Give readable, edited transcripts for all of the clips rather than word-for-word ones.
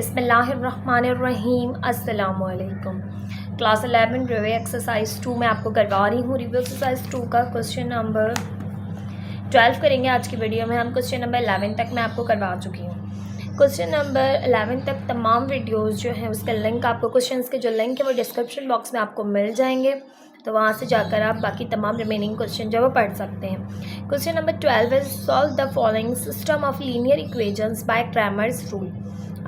बिस्मिल्लाहिर्रहमानिर्रहीम अस्सलामुअलैकुम। Class 11 review exercise 2 में आपको करवा रही हूँ। रिव्यू एक्सरसाइज 2 का क्वेश्चन नंबर 12 करेंगे आज की वीडियो में। हम क्वेश्चन नंबर 11 तक मैं आपको करवा चुकी हूँ। क्वेश्चन नंबर 11 तक तमाम वीडियोज़ जो हैं उसका लिंक आपको, क्वेश्चन के जो लिंक है वो डिस्क्रिप्शन बॉक्स में आपको मिल जाएंगे, तो वहाँ से जाकर आप बाकी तमाम रिमेनिंग क्वेश्चन जो है वो पढ़ सकते हैं। Question number 12 is solve the following system of linear equations bye Cramer's rule.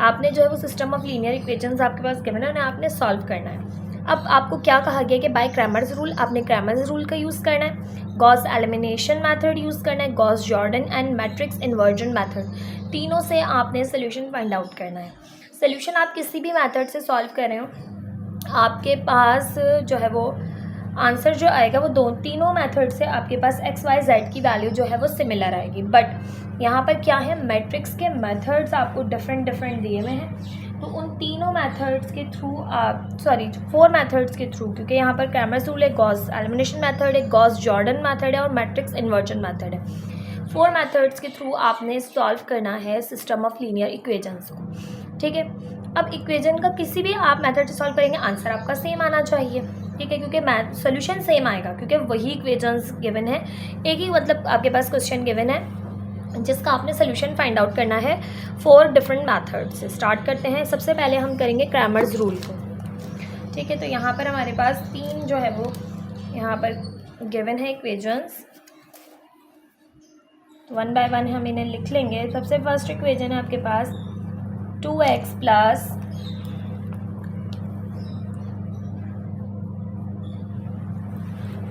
आपने जो है वो सिस्टम ऑफ लीनियर इक्वेशंस आपके पास गिवन है, उन्हें आपने सॉल्व करना है। अब आपको क्या कहा गया कि बाय क्रैमर्स रूल, आपने क्रैमर्स रूल का यूज़ करना है, गॉस एलिमिनेशन मेथड यूज़ करना है, Gauss Jordan and matrix inversion method, तीनों से आपने सोल्यूशन फाइंड आउट करना है। सोल्यूशन आप किसी भी मेथड से सॉल्व कर रहे हो, आपके पास जो है वो आंसर जो आएगा वो तीनों मेथड से आपके पास एक्स वाई जेड की वैल्यू जो है वो सिमिलर आएगी। बट यहाँ पर क्या है, मैट्रिक्स के मेथड्स आपको डिफरेंट दिए हुए हैं, तो उन तीनों मेथड्स के थ्रू आप 4 मेथड्स के थ्रू, क्योंकि यहाँ पर क्रैमर्स रूल है, गॉस एलिमिनेशन मेथड है, गॉस जॉर्डन मेथड है और मैट्रिक्स इन्वर्जन मेथड है। 4 मेथड्स के थ्रू आपने सॉल्व करना है सिस्टम ऑफ लीनियर इक्वेशंस को। ठीक है, अब इक्वेशन का किसी भी आप मेथड से सॉल्व करेंगे, आंसर आपका सेम आना चाहिए। ठीक है, क्योंकि मैथ सोल्यूशन सेम आएगा, क्योंकि वही इक्वेशंस गिवन है, एक ही मतलब आपके पास क्वेश्चन गिवन है जिसका आपने सोल्यूशन फाइंड आउट करना है 4 डिफरेंट मेथड से। स्टार्ट करते हैं। सबसे पहले हम करेंगे क्रैमर्स रूल को। ठीक है, तो यहाँ पर हमारे पास 3 जो है वो यहाँ पर गिवन है इक्वेशंस, 1 बाय 1 हम इन्हें लिख लेंगे। सबसे फर्स्ट इक्वेशन है आपके पास 2x plus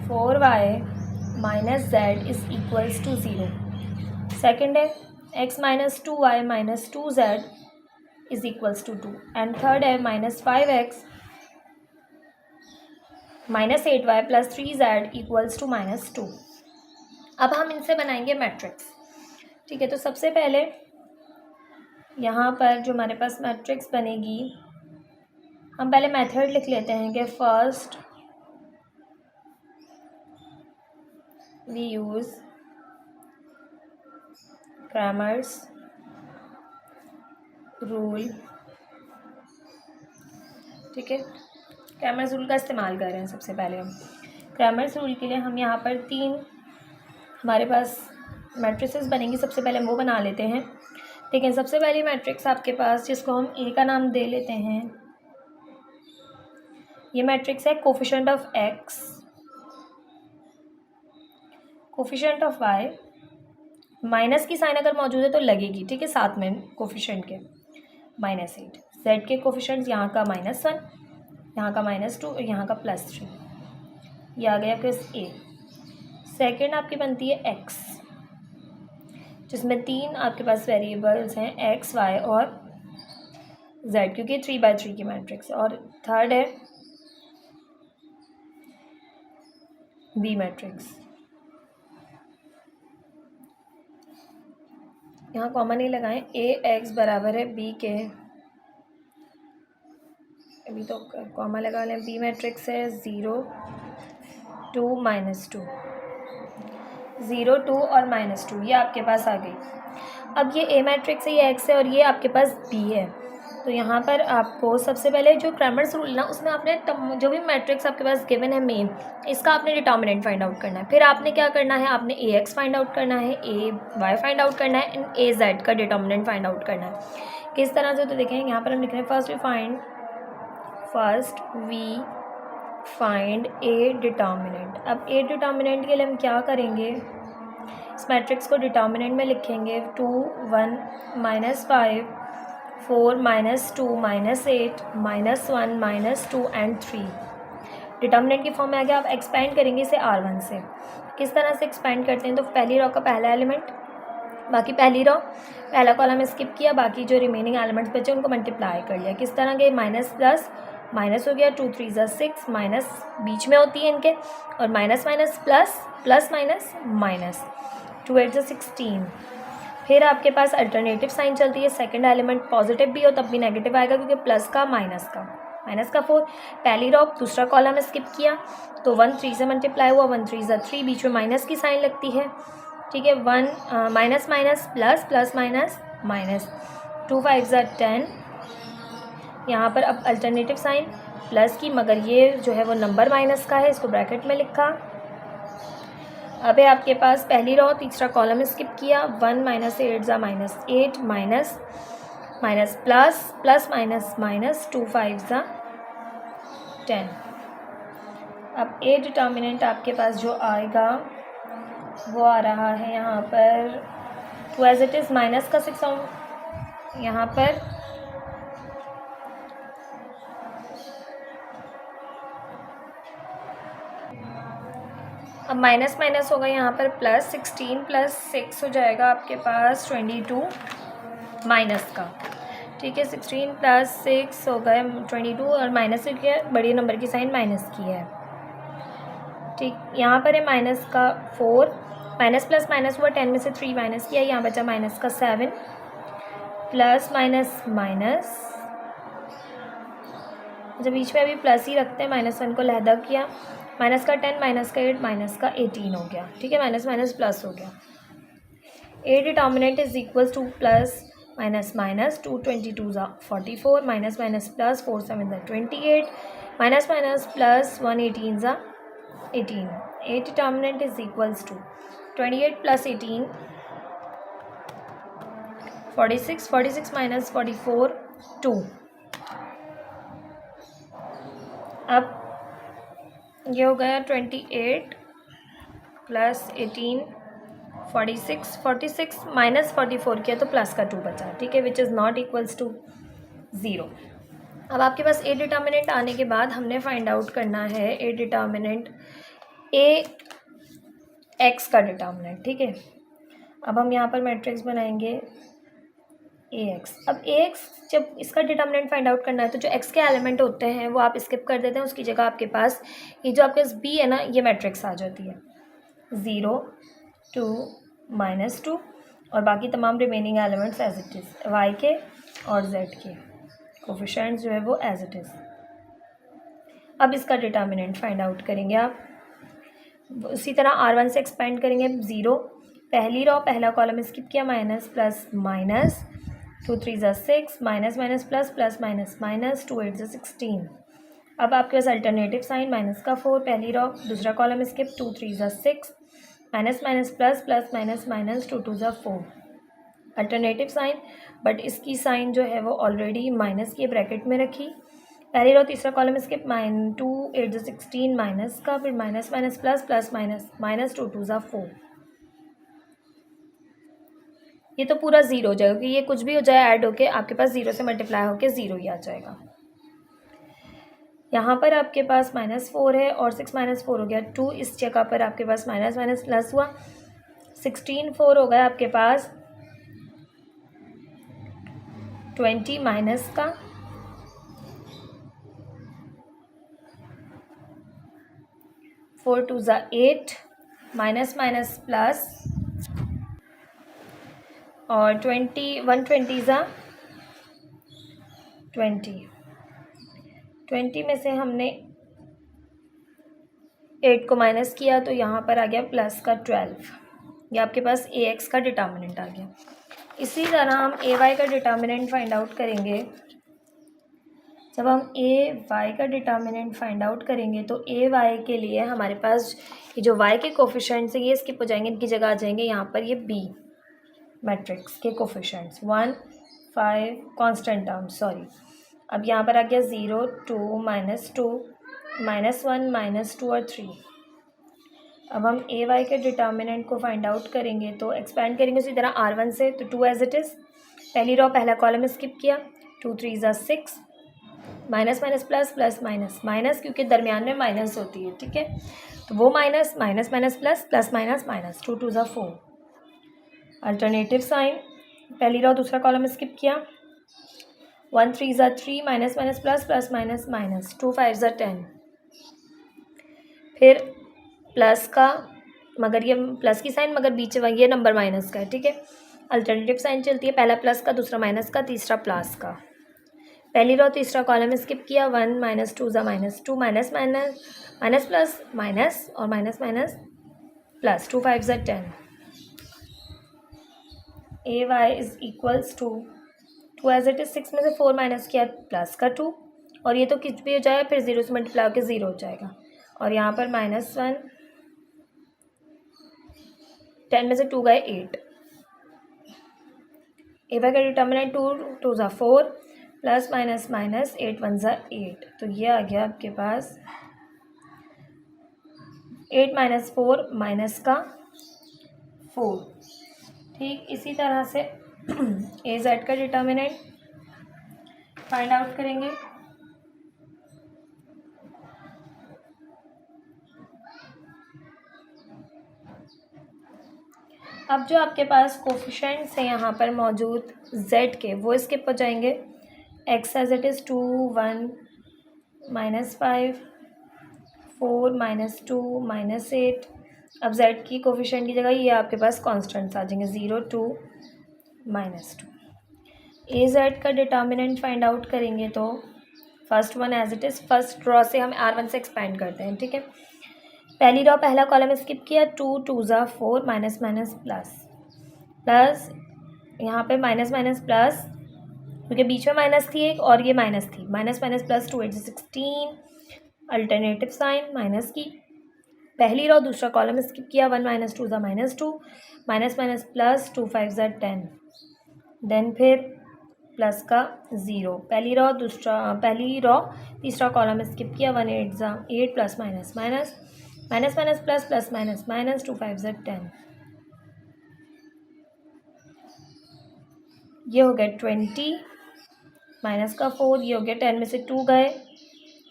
4y minus z is equals to 0। Second है x minus 2y minus 2z is equals to 2। And third है minus 5x minus 8y plus 3z equals to minus 2। अब हम इनसे बनाएंगे मैट्रिक्स। ठीक है, तो सबसे पहले यहाँ पर जो हमारे पास मैट्रिक्स बनेगी, हम पहले मेथड लिख लेते हैं कि first we use Cramer's rule। ठीक है, क्रैमर्स रूल का इस्तेमाल कर रहे हैं। सबसे पहले हम क्रैमर्स रूल के लिए हम यहाँ पर 3 हमारे पास मैट्रिसेस बनेंगी, सबसे पहले हम वो बना लेते हैं। ठीक है, सबसे पहली मैट्रिक्स आपके पास, जिसको हम ए का नाम दे लेते हैं, ये मैट्रिक्स है coefficient of X, coefficient of Y, minus की साइन अगर मौजूद है तो लगेगी, ठीक है, साथ में कोफिशिएंट के -8। जेड के कोफिशिएंट्स यहाँ का -1, यहाँ का -2 और यहाँ का +3। ये आ गया आपके ए। सेकंड आपकी बनती है एक्स, जिसमें 3 आपके पास वेरिएबल्स हैं, एक्स वाई और जेड, क्योंकि 3 बाय 3 की मैट्रिक्स। और थर्ड है बी मैट्रिक्स, यहाँ कॉमन नहीं लगाएं, ए एक्स बराबर है बी के, अभी तो कॉमा लगा लें। बी मैट्रिक्स है 0 2 -2, 0 2 और -2, ये आपके पास आ गई। अब ये ए मैट्रिक्स है, ये एक्स है और ये आपके पास बी है। तो यहाँ पर आपको सबसे पहले जो क्रैमर्स रूल ना, उसमें आपने जो भी मैट्रिक्स आपके पास गिवन है मेन, इसका आपने डिटर्मिनेंट फाइंड आउट करना है। फिर आपने क्या करना है, आपने ए एक्स फाइंड आउट करना है, ए वाई फाइंड आउट करना है एंड ए जेड का डिटर्मिनेंट फाइंड आउट करना है। किस तरह से, तो देखें यहाँ पर हम लिख रहे हैं first we find A determinant. अब ए डिटर्मिनेंट के लिए हम क्या करेंगे, इस मैट्रिक्स को डिटर्मिनेंट में लिखेंगे 2 1 -5 4 -2 -8 -1 -2 एंड 3। डिटर्मिनेंट की फॉर्म में आ गया। आप एक्सपेंड करेंगे इसे R1 से। किस तरह से एक्सपेंड करते हैं, तो पहली रो का पहला एलिमेंट, बाकी पहली रो पहला कॉलम स्किप किया, बाकी जो रिमेनिंग एलिमेंट्स बचे उनको मल्टीप्लाई कर लिया। किस तरह के, -+ माइनस हो गया, 2 3 6, माइनस बीच में होती है इनके, और माइनस प्लस प्लस माइनस 2 8 16। फिर आपके पास अल्टरनेटिव साइन चलती है, सेकंड एलिमेंट पॉजिटिव भी हो तब भी नेगेटिव आएगा, क्योंकि प्लस का माइनस का 4। पहली रो दूसरा कॉलम स्किप किया तो 1 3 से मल्टीप्लाई हुआ, 1 3 3, बीच में माइनस की साइन लगती है। ठीक है, 1 माइनस प्लस प्लस माइनस 2 5 10, यहाँ पर अब अल्टरनेटिव साइन प्लस की, मगर ये जो है वो नंबर माइनस का है, इसको ब्रैकेट में लिखा। अब है आपके पास पहली रो, तीसरा कॉलम स्किप किया, 1 माइनस 8 ज़ा minus 8 minus minus plus plus minus minus 2 5 ज़ा 10। अब ए डिटर्मिनेंट आपके पास जो आएगा वो आ रहा है यहाँ पर two as it is minus का 6 यहाँ पर अब माइनस माइनस होगा यहाँ पर प्लस, 16 प्लस 6 हो जाएगा आपके पास 22 माइनस का, ठीक है। 16 प्लस 6 हो गए 22 और माइनस से क्या बड़ी नंबर की साइन माइनस की है, ठीक। यहाँ पर है माइनस का 4, माइनस प्लस माइनस हुआ, 10 में से 3 माइनस किया, यहाँ बचा माइनस का 7 प्लस माइनस माइनस, जब बीच में अभी प्लस ही रखते हैं, माइनस 1 को लहदा किया, माइनस का 10 माइनस का 8 माइनस का 18 हो गया, ठीक है। माइनस माइनस प्लस हो गया। ए determinant is equals two plus minus minus 2 22 ज़ा 44 माइनस माइनस प्लस 4 7 ज़ा 28 माइनस माइनस प्लस 1 18 ज़ा 18। A determinant is equals to 28 plus 18 46 46 minus 44 2। अब ये हो गया 28 प्लस 18 46 46 माइनस 44 किया तो प्लस का 2 बचा, ठीक है, which is not equals to 0। अब आपके पास ए डिटर्मिनेंट आने के बाद हमने फाइंड आउट करना है ए डिटर्मिनेंट ए एक्स का डिटर्मिनेंट, ठीक है। अब हम यहाँ पर मैट्रिक्स बनाएंगे ए एक्स। अब ए एक्स जब इसका डिटर्मिनेंट फाइंड आउट करना है तो जो एक्स के एलिमेंट होते हैं वो आप स्किप कर देते हैं, उसकी जगह आपके पास ये जो आपके पास बी है ना, ये मैट्रिक्स आ जाती है 0 2 -2 और बाकी तमाम remaining elements as it is, Y के और जेड के कोफिशिएंट्स जो है वो एज इट इज़। अब इसका डिटर्मिनेंट फाइंड आउट करेंगे आप, उसी तरह R1 से एक्सपेंड करेंगे 0, पहली रो पहला कॉलम स्किप किया, माइनस प्लस माइनस 2 3 ज़ा 6 minus minus plus plus minus minus 2 8 ज़ा 16। अब आपके पास अल्टरनेटिव साइन माइनस का 4, पहली रो दूसरा कॉलम स्किप 2 3 ज़ा 6 minus minus plus plus minus minus 2 2 ज़ा 4। अल्टरनेटिव साइन बट इसकी साइन जो है वो ऑलरेडी माइनस की ब्रैकेट में रखी, पहली रो तीसरा कॉलम स्किप 2 8 ज़ा 16 माइनस का, फिर minus minus plus plus minus minus 2 2 ज़ा 4। ये तो पूरा 0 हो जाएगा, क्योंकि ये कुछ भी हो जाए ऐड होके आपके पास 0 से मल्टीप्लाई होके 0 ही आ जाएगा। यहाँ पर आपके पास -4 है और 6 - 4 हो गया 2, इस जगह पर आपके पास माइनस माइनस प्लस हुआ, 16 4 हो गया आपके पास 20 माइनस का, फोर 2 ज़ा 8 माइनस माइनस प्लस और 120 ज़ा 20 में से हमने 8 को माइनस किया तो यहाँ पर आ गया प्लस का 12। ये आपके पास ए एक्स का डिटर्मिनेंट आ गया। इसी तरह हम ए वाई का डिटर्मिनेंट फाइंड आउट करेंगे। जब हम ए वाई का डिटर्मिनेंट फाइंड आउट करेंगे तो ए वाई के लिए हमारे पास ये जो वाई के कोफिशिएंट्स हैं ये स्किप हो जाएंगे, इनकी जगह आ जाएंगे यहाँ पर ये बी मैट्रिक्स के कोफिशिएंट्स 1 5 कांस्टेंट टर्म, सॉरी। अब यहाँ पर आ गया 0 2 -2 -1 -2 और 3। अब हम ए वाई के डिटर्मिनेंट को फाइंड आउट करेंगे तो एक्सपेंड करेंगे उसी तरह R1 से, तो 2 एज इट इज़, पहली रो पहला कॉलम स्किप किया, 2 3 ज़ा 6 minus minus plus plus minus minus, क्योंकि दरमियान में माइनस होती है, ठीक है, तो वो minus minus minus plus plus minus minus 2 2 ज़ा 4। अल्टरनेटिव साइन पहली रो दूसरा कॉलम स्किप किया, 1 3 ज़ा 3 minus minus plus plus minus minus 2 5 ज़ा 10। फिर प्लस का, मगर ये प्लस की साइन मगर बीच में ये नंबर माइनस का है, ठीक है। अल्टरनेटिव साइन चलती है, पहला प्लस का दूसरा माइनस का तीसरा प्लस का, पहली रो तीसरा कॉलम स्किप किया, 1 -2 ज़ा -2 minus minus minus plus minus और माइनस माइनस प्लस 2 5 ज़ा 10। A Y is equals to two as it is, 6 में से 4 माइनस किया प्लस का 2, और ये तो कुछ भी हो जाएगा, फिर 0 से मल्टीप्लाई होकर 0 हो जाएगा, और यहाँ पर -1, 10 में से 2 गए 8, ए वाई का डिटर्मिनेंट 2 2 ज़ा 4 प्लस माइनस माइनस 8 1 ज़ा 8, तो ये आ गया आपके पास 8 माइनस 4 माइनस का 4। ठीक इसी तरह से ए जेड का डिटर्मिनेंट फाइंड आउट करेंगे। अब जो आपके पास कोफिशिएंट्स हैं यहाँ पर मौजूद z के, वो स्किप हो जाएंगे। x as it is 2 1 -5 4 -2 -8। अब z की कोफिशिएंट की जगह ये आपके पास कॉन्स्टेंट्स आ जाएंगे 0 2 -2। ए जेड का डिटर्मिनेंट फाइंड आउट करेंगे तो first one as it is, first row से हम R1 से एक्सपेंड करते हैं। ठीक है, पहली रॉ पहला कॉलम स्किप किया, 2 2 ज़ा 4 माइनस माइनस प्लस यहाँ पे माइनस माइनस प्लस, क्योंकि बीच में माइनस थी एक और ये माइनस थी, minus minus plus 2 8 16, alternative sign minus की पहली रॉ, दूसरा कॉलम स्किप किया, 1 -2 ज़ा -2 माइनस माइनस प्लस 2 5 ज़ा 10, देन फिर प्लस का 0, पहली रॉ तीसरा कॉलम स्किप किया, 1 8 ज़ा 8 plus minus minus minus minus plus plus minus minus 2 5 ज़ा 10, ये हो गया 20 माइनस का 4, ये हो गया 10 में से 2 गए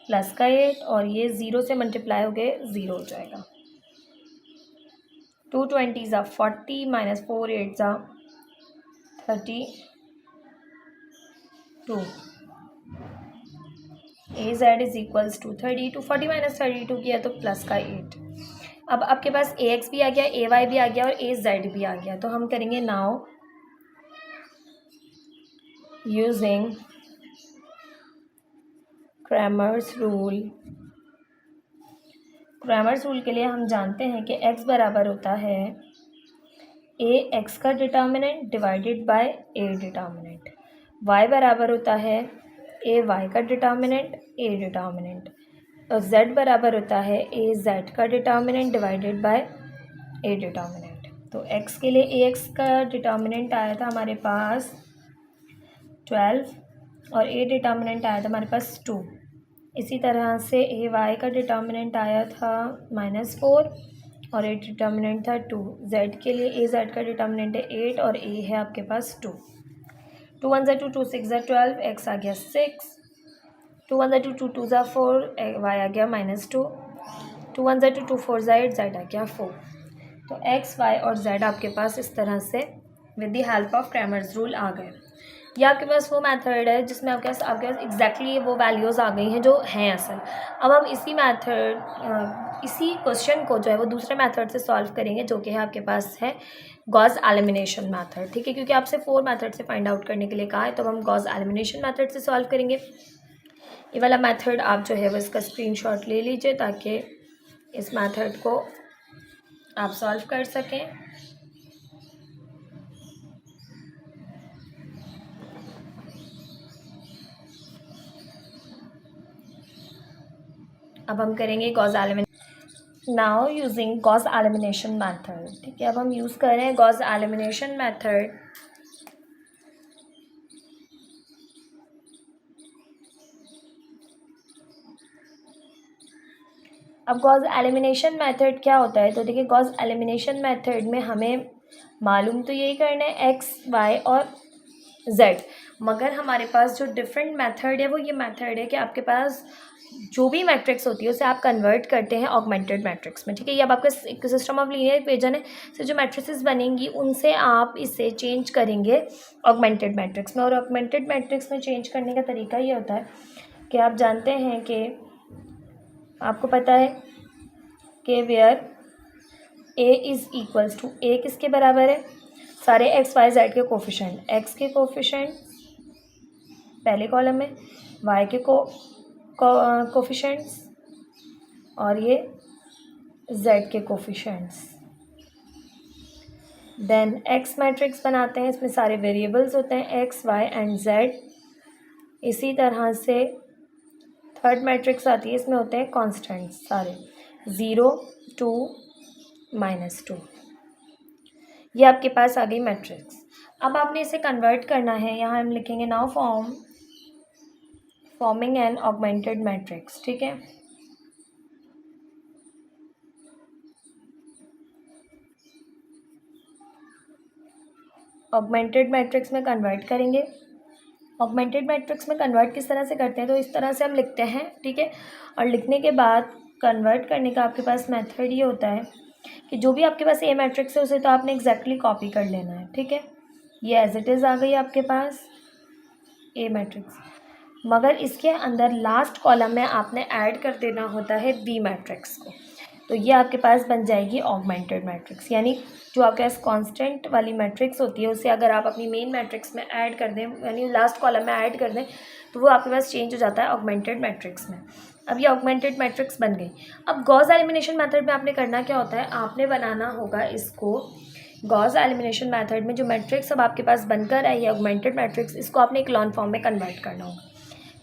प्लस का 8, और ये 0 से मल्टीप्लाई हो गए 0 हो जाएगा। 2 20 ज़ा 40 माइनस 4 8 ज़ा 32, A z is equals to 32, 40 minus 32 किया तो प्लस का 8। अब आपके पास ए एक्स भी आ गया, ए वाई भी आ गया और ए जेड भी आ गया, तो हम करेंगे now using Cramer's rule. Cramer's rule के लिए हम जानते हैं कि x बराबर होता है ए एक्स का determinant divided by A determinant, y बराबर होता है ए वाई का डिटर्मिनेंट ए डिटर्मिनेंट, और z बराबर होता है ए जेड का determinant divided by A determinant. तो x के लिए ए एक्स का डिटर्मिनेंट आया था हमारे पास 12 और ए डिटर्मिनेंट आया था हमारे पास 2। इसी तरह से ए वाई का डिटर्मिनेंट आया था -4 और ए डिटर्मिनेंट था 2। जेड के लिए ए जेड का डिटर्मिनेंट है 8 और ए है आपके पास 2। 2 1 ज़ा 2 2 6 ज़ा 12, एक्स आ गया 6, 2 1 ज़ा 2 2 2 ज़ा 4, वाई आ गया -2, 2 1 ज़ा 2 2 4 ज़ा 8, जेड आ गया 4। तो एक्स वाई और जेड आपके पास इस तरह से with the help of Cramer's rule आ गए। ये आपके पास वो मेथड है जिसमें आपके पास एग्जैक्टली वो वैल्यूज़ आ गई हैं जो हैं असल। अब हम इसी क्वेश्चन को जो है वो दूसरे मेथड से सॉल्व करेंगे, जो कि है आपके पास है गॉस एलिमिनेशन मेथड। ठीक है, क्योंकि आपसे 4 मेथड से फाइंड आउट करने के लिए कहा है, तो हम गॉस एलिमिनेशन मेथड से सॉल्व करेंगे। ये वाला मेथड आप जो है वो इसका स्क्रीनशॉट ले लीजिए ताकि इस मेथड को आप सॉल्व कर सकें। अब हम करेंगे Gauss elimination now using Gauss elimination method. ठीक है, अब हम यूज़ कर रहे हैं गॉस एलिमिनेशन मेथड। अब गॉस एलिमिनेशन मेथड क्या होता है, तो देखिए गॉस एलिमिनेशन मेथड में हमें मालूम तो यही करना है एक्स वाई और जेड, मगर हमारे पास जो डिफरेंट मेथड है वो ये मेथड है कि आपके पास जो भी मैट्रिक्स होती है उसे आप कन्वर्ट करते हैं ऑगमेंटेड मैट्रिक्स में। ठीक है, ये अब आपका सिस्टम ऑफ लीनियर इक्वेशन है, से जो मैट्रिसेस बनेंगी उनसे आप इसे चेंज करेंगे ऑगमेंटेड मैट्रिक्स में। और ऑगमेंटेड मैट्रिक्स में चेंज करने का तरीका ये होता है कि आप जानते हैं कि आपको पता है कि where A is equals to, A किसके बराबर है, सारे एक्स वाई जेड के कोफिशेंट, एक्स के कोफिशेंट पहले कॉलम में, वाई के कोफिशेंट्स और ये जेड के कोफिशेंट्स। देन एक्स मैट्रिक्स बनाते हैं, इसमें सारे वेरिएबल्स होते हैं एक्स वाई एंड जेड। इसी तरह से थर्ड मैट्रिक्स आती है, इसमें होते हैं कॉन्स्टेंट्स सारे 0 2 -2। ये आपके पास आ गई मैट्रिक्स। अब आपने इसे कन्वर्ट करना है, यहाँ हम लिखेंगे now forming an augmented matrix. ठीक है, ऑगमेंटेड मैट्रिक्स में कन्वर्ट करेंगे। ऑगमेंटेड मैट्रिक्स में कन्वर्ट किस तरह से करते हैं, तो इस तरह से हम लिखते हैं। ठीक है, और लिखने के बाद कन्वर्ट करने का आपके पास मेथड ये होता है कि जो भी आपके पास ए मैट्रिक्स है उसे तो आपने एग्जैक्टली कॉपी कर लेना है। ठीक है, ये एज इट इज़ आ गई आपके पास ए मैट्रिक्स, मगर इसके अंदर लास्ट कॉलम में आपने ऐड कर देना होता है बी मैट्रिक्स को। तो ये आपके पास बन जाएगी ऑगमेंटेड मैट्रिक्स, यानी जो आपके पास कांस्टेंट वाली मैट्रिक्स होती है उसे अगर आप अपनी मेन मैट्रिक्स में ऐड कर दें, यानी लास्ट कॉलम में ऐड कर दें, तो वो आपके पास चेंज हो जाता है ऑगमेंटेड मैट्रिक्स में। अब ये ऑगमेंटेड मैट्रिक्स बन गई। अब गॉस एलिमिनेशन मेथड में आपने करना क्या होता है, आपने बनाना होगा इसको गॉस एलिमिनेशन मेथड में जो मैट्रिक्स अब आपके पास बनकर आई है ऑगमेंटेड मैट्रिक्स, इसको आपने इक्लॉन फॉर्म में कन्वर्ट करना होगा।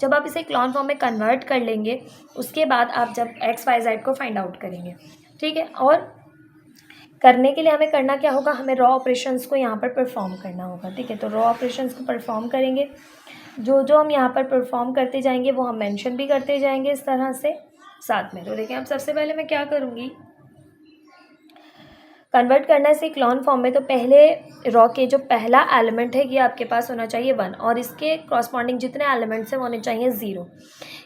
जब आप इसे इक्लॉन फॉर्म में कन्वर्ट कर लेंगे उसके बाद आप जब एक्स वाई जेड को फाइंड आउट करेंगे। ठीक है, और करने के लिए हमें करना क्या होगा, हमें रॉ ऑपरेशंस को यहाँ पर परफॉर्म करना होगा। ठीक है, तो रॉ ऑपरेशंस को परफॉर्म करेंगे, जो जो हम यहाँ पर परफॉर्म करते जाएंगे वो हम मेंशन भी करते जाएंगे इस तरह से साथ में। तो देखिए, अब सबसे पहले मैं क्या करूँगी, कन्वर्ट करना है इसे इक्लॉन फॉर्म में, तो पहले रॉ के जो पहला एलिमेंट है ये आपके पास होना चाहिए 1 और इसके कॉरस्पॉन्डिंग जितने एलिमेंट्स हैं वो होने चाहिए 0।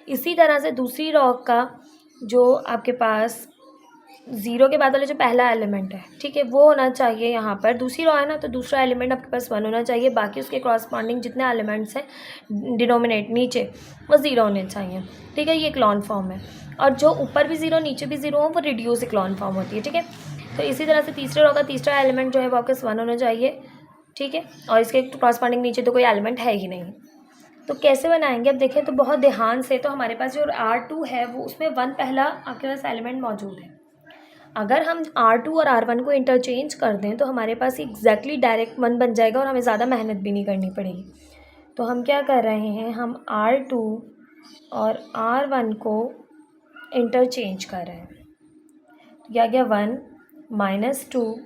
इसी तरह से दूसरी रॉ का जो आपके पास 0 के बाद वाला जो पहला एलिमेंट है, ठीक है, वो होना चाहिए यहाँ पर, दूसरी रॉ है ना, तो दूसरा एलिमेंट आपके पास 1 होना चाहिए, बाकी उसके कॉरस्पॉन्डिंग जितने एलिमेंट्स हैं डिनोमिनेट नीचे वो 0 होने चाहिए। ठीक है, ये इक्लॉन फॉर्म है, और जो ऊपर भी 0 नीचे भी 0 हो वो रिड्यूस इक्लॉन फॉर्म होती है। ठीक है, तो इसी तरह से तीसरे रॉ का तीसरा एलिमेंट जो है वो आपके 1 होना चाहिए। ठीक है, और इसके कॉरस्पॉन्डिंग नीचे तो कोई एलिमेंट है ही नहीं। तो कैसे बनाएंगे, अब देखें तो बहुत ध्यान से, तो हमारे पास जो R2 है वो उसमें 1 पहला आपके पास एलिमेंट मौजूद है। अगर हम R2 और R1 को इंटरचेंज कर दें तो हमारे पास एग्जैक्टली डायरेक्ट 1 बन जाएगा और हमें ज़्यादा मेहनत भी नहीं करनी पड़ेगी। तो हम क्या कर रहे हैं, हम R2 और R1 को इंटरचेंज कर रहे हैं। तो क्या गया 1 -2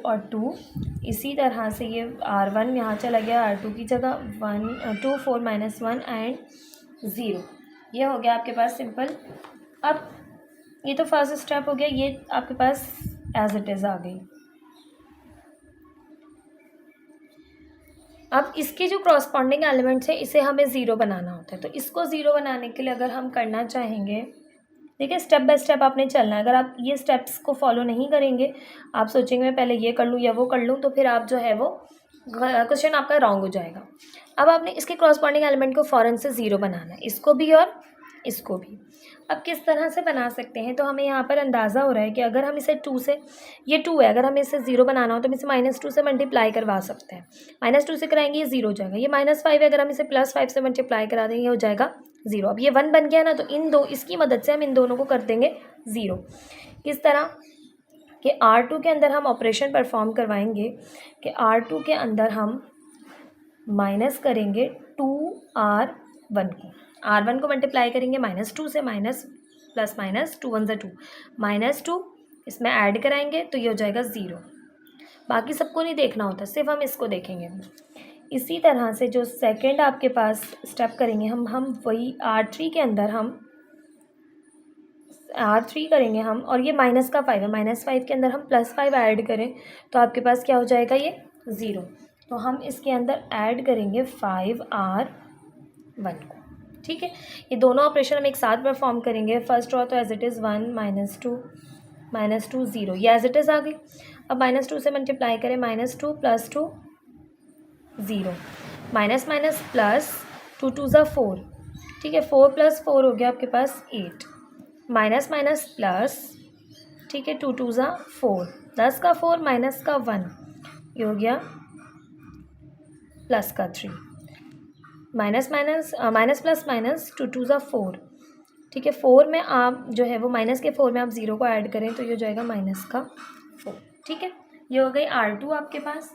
और 2। इसी तरह से ये R1 यहाँ चला गया R2 की जगह 2 4 -1 एंड 0। ये हो गया आपके पास सिंपल। अब ये तो फर्स्ट स्टेप हो गया, ये आपके पास एज इट इज़ आ गई। अब इसके जो कॉरस्पॉन्डिंग एलिमेंट्स है इसे हमें 0 बनाना होता है। तो इसको 0 बनाने के लिए अगर हम करना चाहेंगे, देखिए स्टेप बाय स्टेप आपने चलना है। अगर आप ये स्टेप्स को फॉलो नहीं करेंगे, आप सोचेंगे मैं पहले ये कर लूँ या वो कर लूँ, तो फिर आप जो है वो क्वेश्चन आपका रॉन्ग हो जाएगा। अब आपने इसके कॉरस्पॉन्डिंग एलिमेंट को फ़ौरन से 0 बनाना है, इसको भी और इसको भी। अब किस तरह से बना सकते हैं, तो हमें यहाँ पर अंदाज़ा हो रहा है कि अगर हम इसे 2 से, ये 2 है, अगर हमें इसे 0 बनाना हो तो हम इसे -2 से मल्टीप्लाई करवा सकते हैं। -2 से कराएंगे ये 0 हो जाएगा। ये -5 है, अगर हम इसे +5 से मल्टीप्लाई करा देंगे हो जाएगा 0। अब ये 1 बन गया ना, तो इसकी मदद से हम इन दोनों को कर देंगे 0। किस तरह कि R2 के अंदर हम ऑपरेशन परफॉर्म करवाएंगे कि R2 के अंदर हम माइनस करेंगे 2R1 को, R1 को मल्टीप्लाई करेंगे -2 से, +- 2 1 ज़ा 2 -2, इसमें ऐड कराएंगे तो ये हो जाएगा 0। बाकी सबको नहीं देखना होता, सिर्फ हम इसको देखेंगे। इसी तरह से जो सेकंड आपके पास स्टेप करेंगे हम वही R3 के अंदर हम R3 करेंगे हम, और ये -5 है, -5 के अंदर हम +5 ऐड करें तो आपके पास क्या हो जाएगा, ये 0। तो हम इसके अंदर ऐड करेंगे 5R1 को। ठीक है, ये दोनों ऑपरेशन हम एक साथ परफॉर्म करेंगे। फर्स्ट रॉ तो एज इट इज़ 1 -2 0, ये एज इट इज़ आ गई। अब -2 से मल्टीप्लाई करें, -2 + 2 0, माइनस प्लस 2 2 ज़ा 4। ठीक है, 4 + 4 हो गया आपके पास 8, माइनस प्लस, ठीक है, 2 2 ज़ा 4, 10 का 4 माइनस का 1, ये हो गया प्लस का 3, माइनस प्लस माइनस 2 2 ज़ा 4। ठीक है, 4 में आप जो है वो माइनस के 4 में आप 0 को ऐड करें तो ये हो जाएगा -4। ठीक है, ये हो गई R2 आपके पास।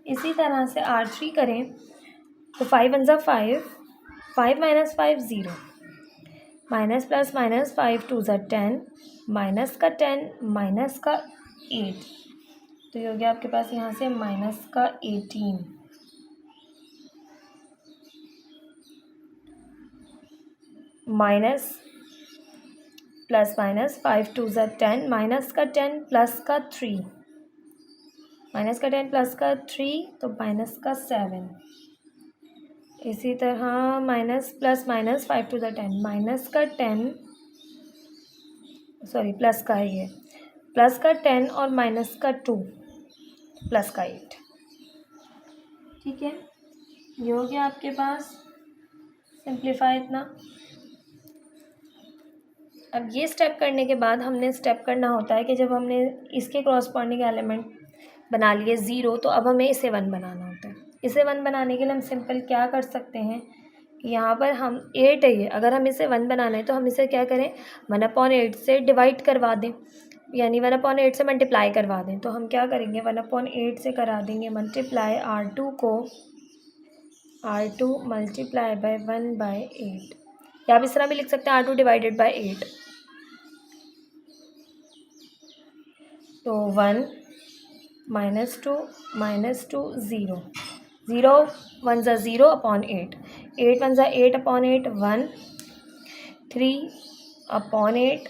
इसी तरह से R3 करें तो 5 वन ज़ा 5, 5 minus 5 0, minus plus minus 5 two ज़ा 10, माइनस का 10 माइनस का 8, तो ये हो गया आपके पास यहाँ से माइनस का 18, माइनस प्लस माइनस 5 टू ज़ा 10, माइनस का 10 प्लस का 3, माइनस का 10 प्लस का 3 तो माइनस का 7। इसी तरह माइनस प्लस माइनस 5 टू ज़ा 10, माइनस का 10, सॉरी प्लस का है ये, प्लस का 10 और माइनस का 2, प्लस का 8। ठीक है, ये हो गया आपके पास सिंप्लीफाई इतना। अब ये स्टेप करने के बाद हमने स्टेप करना होता है कि जब हमने इसके क्रॉसपॉन्डिंग एलिमेंट बना लिए 0, तो अब हमें इसे 1 बनाना होता है। इसे 1 बनाने के लिए हम सिंपल क्या कर सकते हैं कि यहाँ पर हम 8 है ये, अगर हम इसे 1 बनाना है तो हम इसे क्या करें, 1/8 से डिवाइड करवा दें, यानी 1/8 से मल्टीप्लाई करवा दें। तो हम क्या करेंगे, 1/8 से करा देंगे मल्टीप्लाई R2 को, R2 मल्टीप्लाई बाय 1/8, या आप इस तरह भी लिख सकते हैं R2 डिवाइडेड बाय 8। तो 1 -2 -2 0, 0 1 ज़ा 0 अपॉन 8, 8 1 ज़ा 8 अपॉन 8 1, 3 अपॉन 8,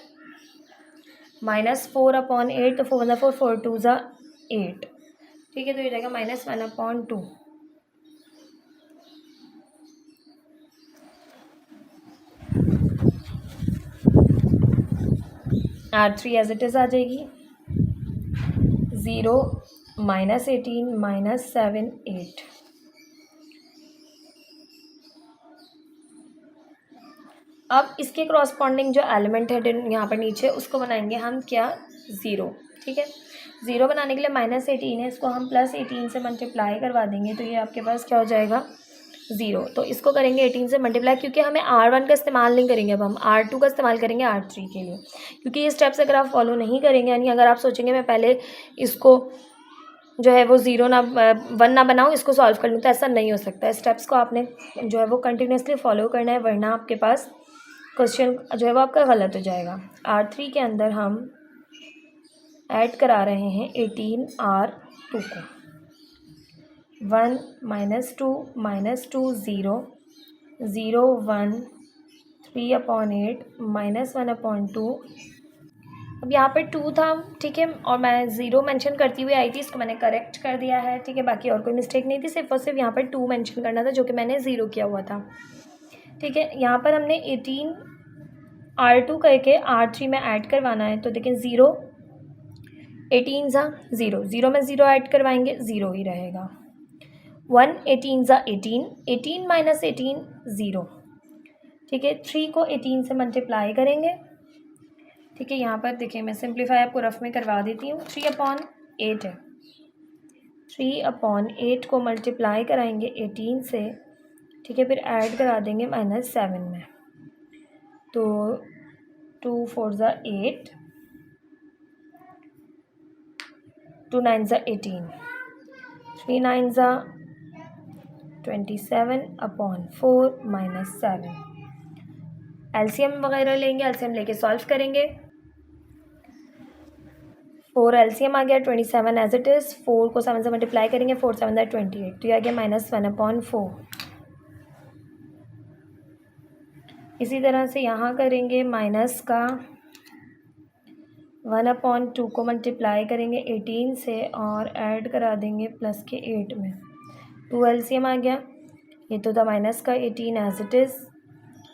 -4 अपॉन 8, तो 4 1 ज़ा 4, 4 2 ज़ा 8। ठीक है, तो ये रहेगा -1/2। R3 एज इट इज़ आ जाएगी, 0 -18 -7 8। अब इसके क्रॉसपॉन्डिंग जो एलिमेंट है यहाँ पर नीचे, उसको बनाएंगे हम क्या, 0। ठीक है, 0 बनाने के लिए -18 है, इसको हम +18 से मल्टीप्लाई करवा देंगे, तो ये आपके पास क्या हो जाएगा, 0। तो इसको करेंगे 18 से मल्टीप्लाई, क्योंकि हमें R1 का इस्तेमाल नहीं करेंगे, अब हम R2 का इस्तेमाल करेंगे R3 के लिए, क्योंकि ये स्टेप्स अगर आप फॉलो नहीं करेंगे, यानी अगर आप सोचेंगे मैं पहले इसको जो है वो 0 ना 1 ना बनाऊँ, इसको सॉल्व कर लूँ, तो ऐसा नहीं हो सकता है। स्टेप्स को आपने जो है वो कंटिन्यूसली फॉलो करना है, वरना आपके पास क्वेश्चन जो है वो आपका गलत हो जाएगा। R3 के अंदर हम ऐड करा रहे हैं 18 R2 को, 1 -2 -2 0, 0 1, 3/8 -1/2। अब यहाँ पर 2 था, ठीक है, और मैं 0 मेंशन करती हुई आई थी, इसको मैंने करेक्ट कर दिया है। ठीक है, बाकी और कोई मिस्टेक नहीं थी, सिर्फ और सिर्फ यहाँ पर 2 मेंशन करना था, जो कि मैंने 0 किया हुआ था। ठीक है, यहाँ पर हमने 18 R2 करके R3 में ऐड करवाना है, तो देखें 0 18 ज़ा 0, 0 में 0 ऐड करवाएंगे, 0 ही रहेगा। 1 18 ज़ा 18, 18 - 18 0। ठीक है, 3 को 18 से मल्टीप्लाई करेंगे। ठीक है, यहाँ पर देखिए मैं सिंप्लीफाई आपको रफ में करवा देती हूँ, 3/8 है, 3/8 को मल्टीप्लाई कराएंगे 18 से। ठीक है, फिर ऐड करा देंगे -7 में, तो 2 4 ज़ा 8, 2 9 ज़ा 18, 3 9 ज़ा 27/4 -7। एलसीएम वगैरह लेंगे, एलसीएम लेके सॉल्व करेंगे। 4 एलसीएम आ गया, 27 एज इट इज़, 4 को 7 से मल्टीप्लाई करेंगे, 4 7 ज़ा 28, तो ये आ गया -1/4। इसी तरह से यहाँ करेंगे माइनस का 1/2 को मल्टीप्लाई करेंगे 18 से और ऐड करा देंगे प्लस के 8 में, 2 एलसीएम आ गया, ये तो था माइनस का 18 एज इट इज़,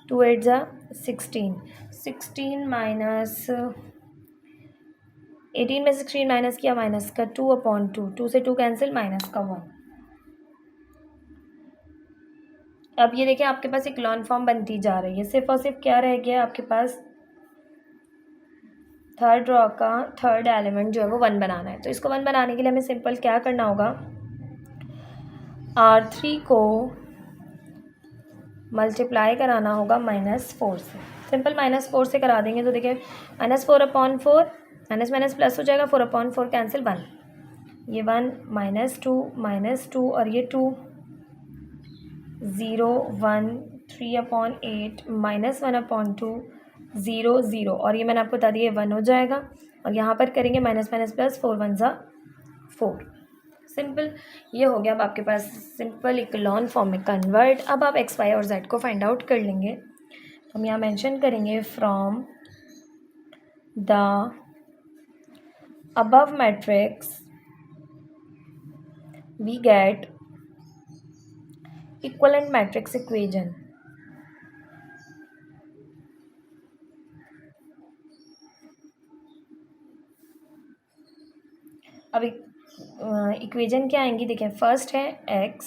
2 8 ज़ा 16, 16 माइनस 18 में 16 माइनस किया, माइनस का 2/2, 2 से 2 कैंसिल, माइनस का 1। अब ये देखिए आपके पास एक लॉन फॉर्म बनती जा रही है, सिर्फ और सिर्फ क्या रह गया आपके पास, थर्ड रॉ का थर्ड एलिमेंट जो है वो 1 बनाना है। तो इसको 1 बनाने के लिए हमें सिंपल क्या करना होगा, R3 को मल्टीप्लाई कराना होगा -4 से, सिंपल -4 से करा देंगे, तो देखिए -4/4 माइनस माइनस प्लस हो जाएगा, 4/4 कैंसिल, 1, ये 1 -2 और ये 2, 0 1 3/8 -1/2 0 0 और ये मैंने आपको बता दिया 1 हो जाएगा। और यहाँ पर करेंगे माइनस माइनस प्लस, 4 1 ज़ा 4, सिंपल। ये हो गया अब आपके पास सिंपल इक्लोन फॉर्म में कन्वर्ट। अब आप एक्स वाई और जेड को फाइंड आउट कर लेंगे। तो हम यहाँ मेंशन करेंगे from the above matrix we get equivalent matrix equation. अब इक्वेशन क्या आएंगी, देखें, फर्स्ट है x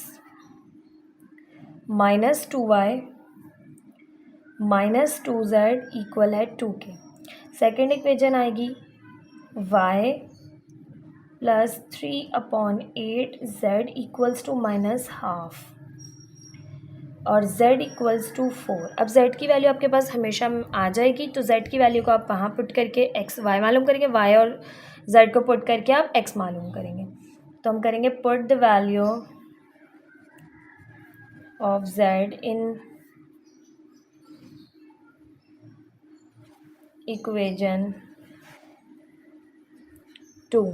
-2y -2z इक्वल है 2 के। सेकेंड इक्वेशन आएगी y + 3/8 z इक्वल्स टू -1/2 और z इक्वल्स टू 4। अब z की वैल्यू आपके पास हमेशा आ जाएगी, तो z की वैल्यू को आप वहाँ पुट करके x y मालूम करेंगे, y और z को पुट करके आप x मालूम करेंगे। तो हम करेंगे put the value of z in equation 2।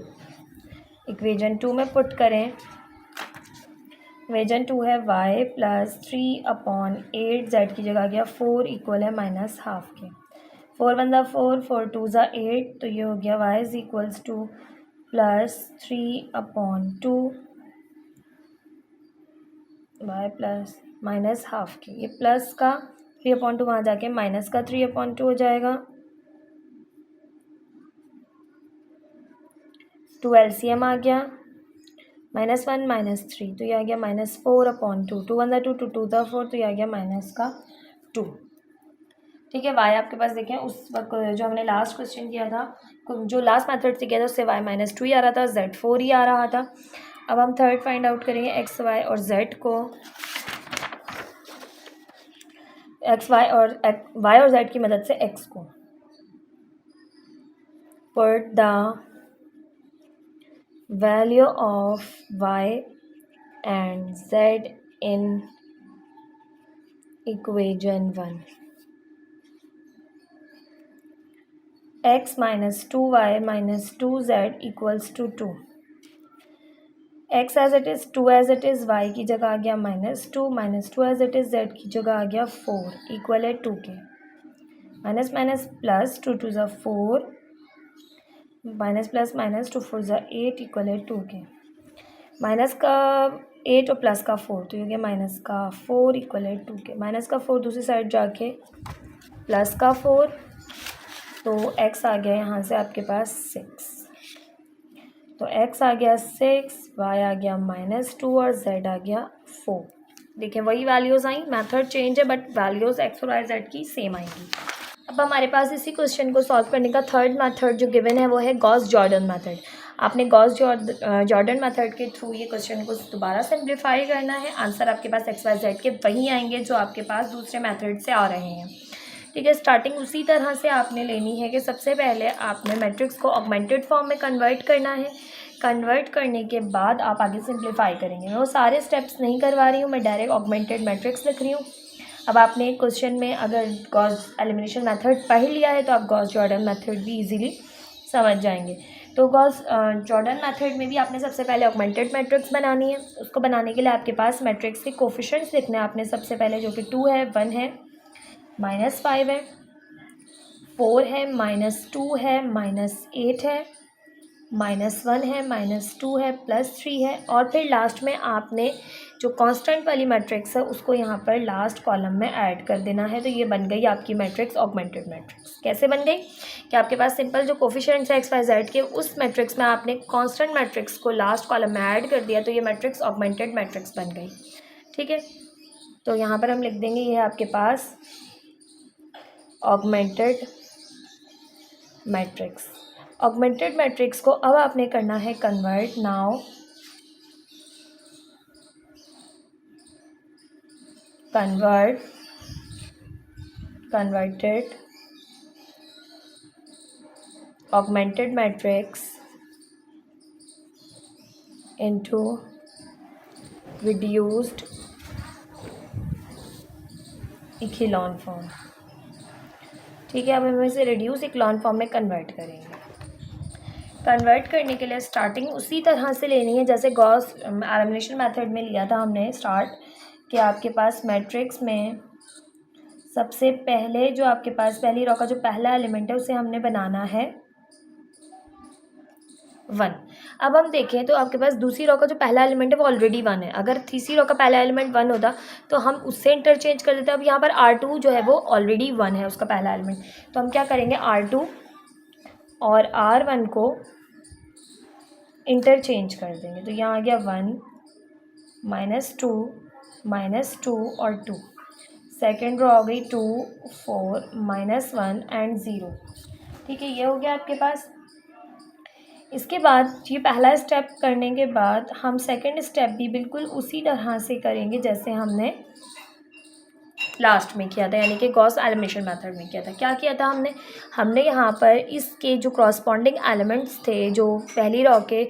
Equation 2 में पुट करें, इक्वेशन 2 है y + 3/8 z की जगह आ गया 4 इक्वल है -1/2 के। 4 1 ज़ा 4, 4 2 ज़ा 8, तो ये हो गया y is equals to +3/2 y plus -1/2 के। ये प्लस का 3/2 वहाँ जाके माइनस का 3/2 हो जाएगा। 2 LCM आ गया, -1 -3, तो ये आ गया -4/2, 2 1 ज़ा 2, 2 2 ज़ा 4, तो ये आ गया -2। ठीक है, y आपके पास देखें उस वक्त जो हमने लास्ट क्वेश्चन किया था, जो लास्ट मेथड से किया था उससे y -2 ही आ रहा था, z 4 ही आ रहा था। अब हम थर्ड फाइंड आउट करेंगे x y और z को, x y और z की मदद से x को। Put the value of y and z in equation 1। x -2y -2z equals to 2। x as it is, 2 as it is, y की जगह आ गया -2 एज इट इज़, z की जगह आ गया 4 इक्वल है 2 के। माइनस माइनस प्लस, 2 2 ज़ा 4, माइनस प्लस माइनस 2 4 ज़ा 8 इक्वल है 2 के। माइनस का 8 और प्लस का 4, तो ये हो गया -4 इक्वल है 2 के। -4 दूसरी साइड जाके +4, तो x आ गया यहाँ से आपके पास 6। तो x आ गया 6, y आ गया -2 और z आ गया 4। देखिए वही वैल्यूज़ आई, मेथड चेंज है बट वैल्यूज़ x और y z की सेम आएंगी। अब हमारे पास इसी क्वेश्चन को सॉल्व करने का थर्ड मेथड जो गिवन है वो है गॉस जॉर्डन मेथड। आपने गॉस जॉर्डन मेथड के थ्रू ये क्वेश्चन को दोबारा सिंप्लीफाई करना है। आंसर आपके पास x y z के वही आएंगे जो आपके पास दूसरे मेथड से आ रहे हैं। ठीक है, स्टार्टिंग उसी तरह से आपने लेनी है कि सबसे पहले आपने मैट्रिक्स को ऑगमेंटेड फॉर्म में कन्वर्ट करना है। कन्वर्ट करने के बाद आप आगे सिंप्लीफाई करेंगे। मैं वो सारे स्टेप्स नहीं करवा रही हूँ, मैं डायरेक्ट ऑगमेंटेड मैट्रिक्स लिख रही हूँ। अब आपने क्वेश्चन में अगर गॉस एलिमिनेशन मेथड पढ़ लिया है तो आप गॉस जॉर्डन मेथड भी इजीली समझ जाएंगे। तो गॉस जॉर्डन मेथड में भी आपने सबसे पहले ऑगमेंटेड मैट्रिक्स बनानी है। उसको बनाने के लिए आपके पास मैट्रिक्स के कोफिशिएंट्स लिखने हैं आपने सबसे पहले, जो कि 2 है, 1 है, -5 है, 4 है, -2 है, -8 है, -1 है, -2 है, +3 है, और फिर लास्ट में आपने जो कांस्टेंट वाली मैट्रिक्स है उसको यहाँ पर लास्ट कॉलम में ऐड कर देना है। तो ये बन गई आपकी मैट्रिक्स ऑगमेंटेड मैट्रिक्स। कैसे बन गई कि आपके पास सिंपल जो कोफिशिएंट्स है x y z के, उस मैट्रिक्स में आपने कांस्टेंट मैट्रिक्स को लास्ट कॉलम में ऐड कर दिया, तो ये मैट्रिक्स ऑगमेंटेड मैट्रिक्स बन गई। ठीक है, तो यहाँ पर हम लिख देंगे ये है आपके पास ऑगमेंटेड मैट्रिक्स। ऑगमेंटेड मैट्रिक्स को अब आपने करना है convert. Now converted augmented matrix into reduced echelon form. ठीक है, अब हम इसे रिड्यूस इक्लोन फॉर्म में कन्वर्ट करेंगे। कन्वर्ट करने के लिए स्टार्टिंग उसी तरह से लेनी है जैसे गॉस एलिमिनेशन मेथड में लिया था हमने स्टार्ट, कि आपके पास मैट्रिक्स में सबसे पहले जो आपके पास पहली रो का जो पहला एलिमेंट है उसे हमने बनाना है 1। अब हम देखें तो आपके पास दूसरी रो का जो पहला एलिमेंट है वो ऑलरेडी 1 है। अगर तीसरी रो का पहला एलिमेंट 1 होता तो हम उससे इंटरचेंज कर देते। अब यहाँ पर R2 जो है वो ऑलरेडी 1 है उसका पहला एलिमेंट, तो हम क्या करेंगे R2 और R1 को इंटरचेंज कर देंगे। तो यहाँ आ गया 1 -2 और 2। सेकेंड रो आ गई 2 4 -1 एंड 0। ठीक है, ये हो गया आपके पास। इसके बाद ये पहला स्टेप करने के बाद हम सेकंड स्टेप भी बिल्कुल उसी तरह से करेंगे जैसे हमने लास्ट में किया था, यानी कि गॉस एलिमिनेशन मेथड में किया था। क्या किया था हमने यहाँ पर इसके जो कॉरस्पॉन्डिंग एलिमेंट्स थे, जो पहली रो के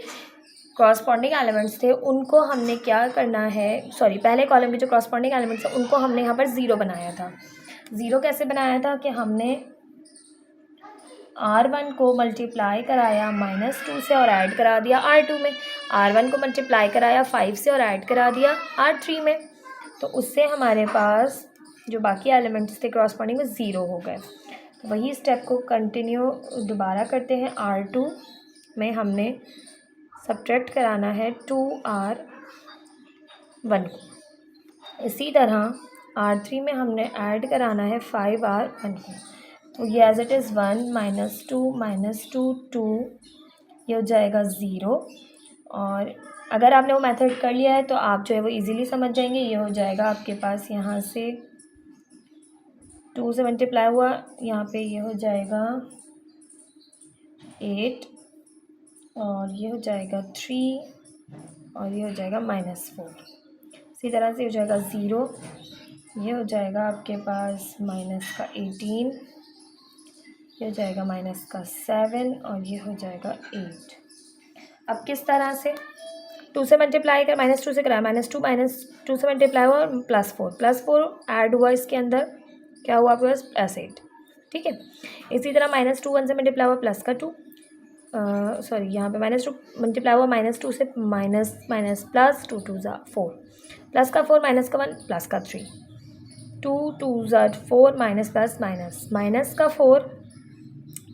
कॉरस्पॉन्डिंग एलिमेंट्स थे, उनको हमने क्या करना है, सॉरी पहले कॉलम के जो कॉरस्पॉन्डिंग एलिमेंट्स थे उनको हमने यहाँ पर 0 बनाया था। 0 कैसे बनाया था कि हमने R1 को मल्टीप्लाई कराया -2 से और ऐड करा दिया R2 में, R1 को मल्टीप्लाई कराया 5 से और ऐड करा दिया R3 में, तो उससे हमारे पास जो बाकी एलिमेंट्स थे कॉरस्पॉन्डिंग में 0 हो गए। तो वही स्टेप को कंटिन्यू दोबारा करते हैं। R2 में हमने सब्ट्रैक्ट कराना है 2R1 को, इसी तरह R3 में हमने ऐड कराना है 5R1 को। तो ये एज इट इज़ 1 -2 2, ये हो जाएगा 0। और अगर आपने वो मेथड कर लिया है तो आप जो है वो इजीली समझ जाएंगे। ये हो जाएगा आपके पास यहाँ से 2 से मल्टीप्लाई हुआ, यहाँ पे ये हो जाएगा 8 और ये हो जाएगा 3 और ये हो जाएगा -4। इसी तरह से हो जाएगा 0, ये हो जाएगा आपके पास -18, ये हो जाएगा -7 और ये हो जाएगा 8। अब किस तरह से 2 से मल्टीप्लाई कर -2 से कराया, -2 से मल्टीप्लाई हुआ +4 ऐड हुआ, इसके अंदर क्या हुआ आपके पास +8। ठीक है, इसी तरह -2 1 से मल्टीप्लाई हुआ प्लस का 2, सॉरी यहाँ पे -2 मल्टीप्लाई हुआ -2 से प्लस 2 2 4 प्लस का 4 माइनस का 1 प्लस का 3 2 2 4 माइनस का 4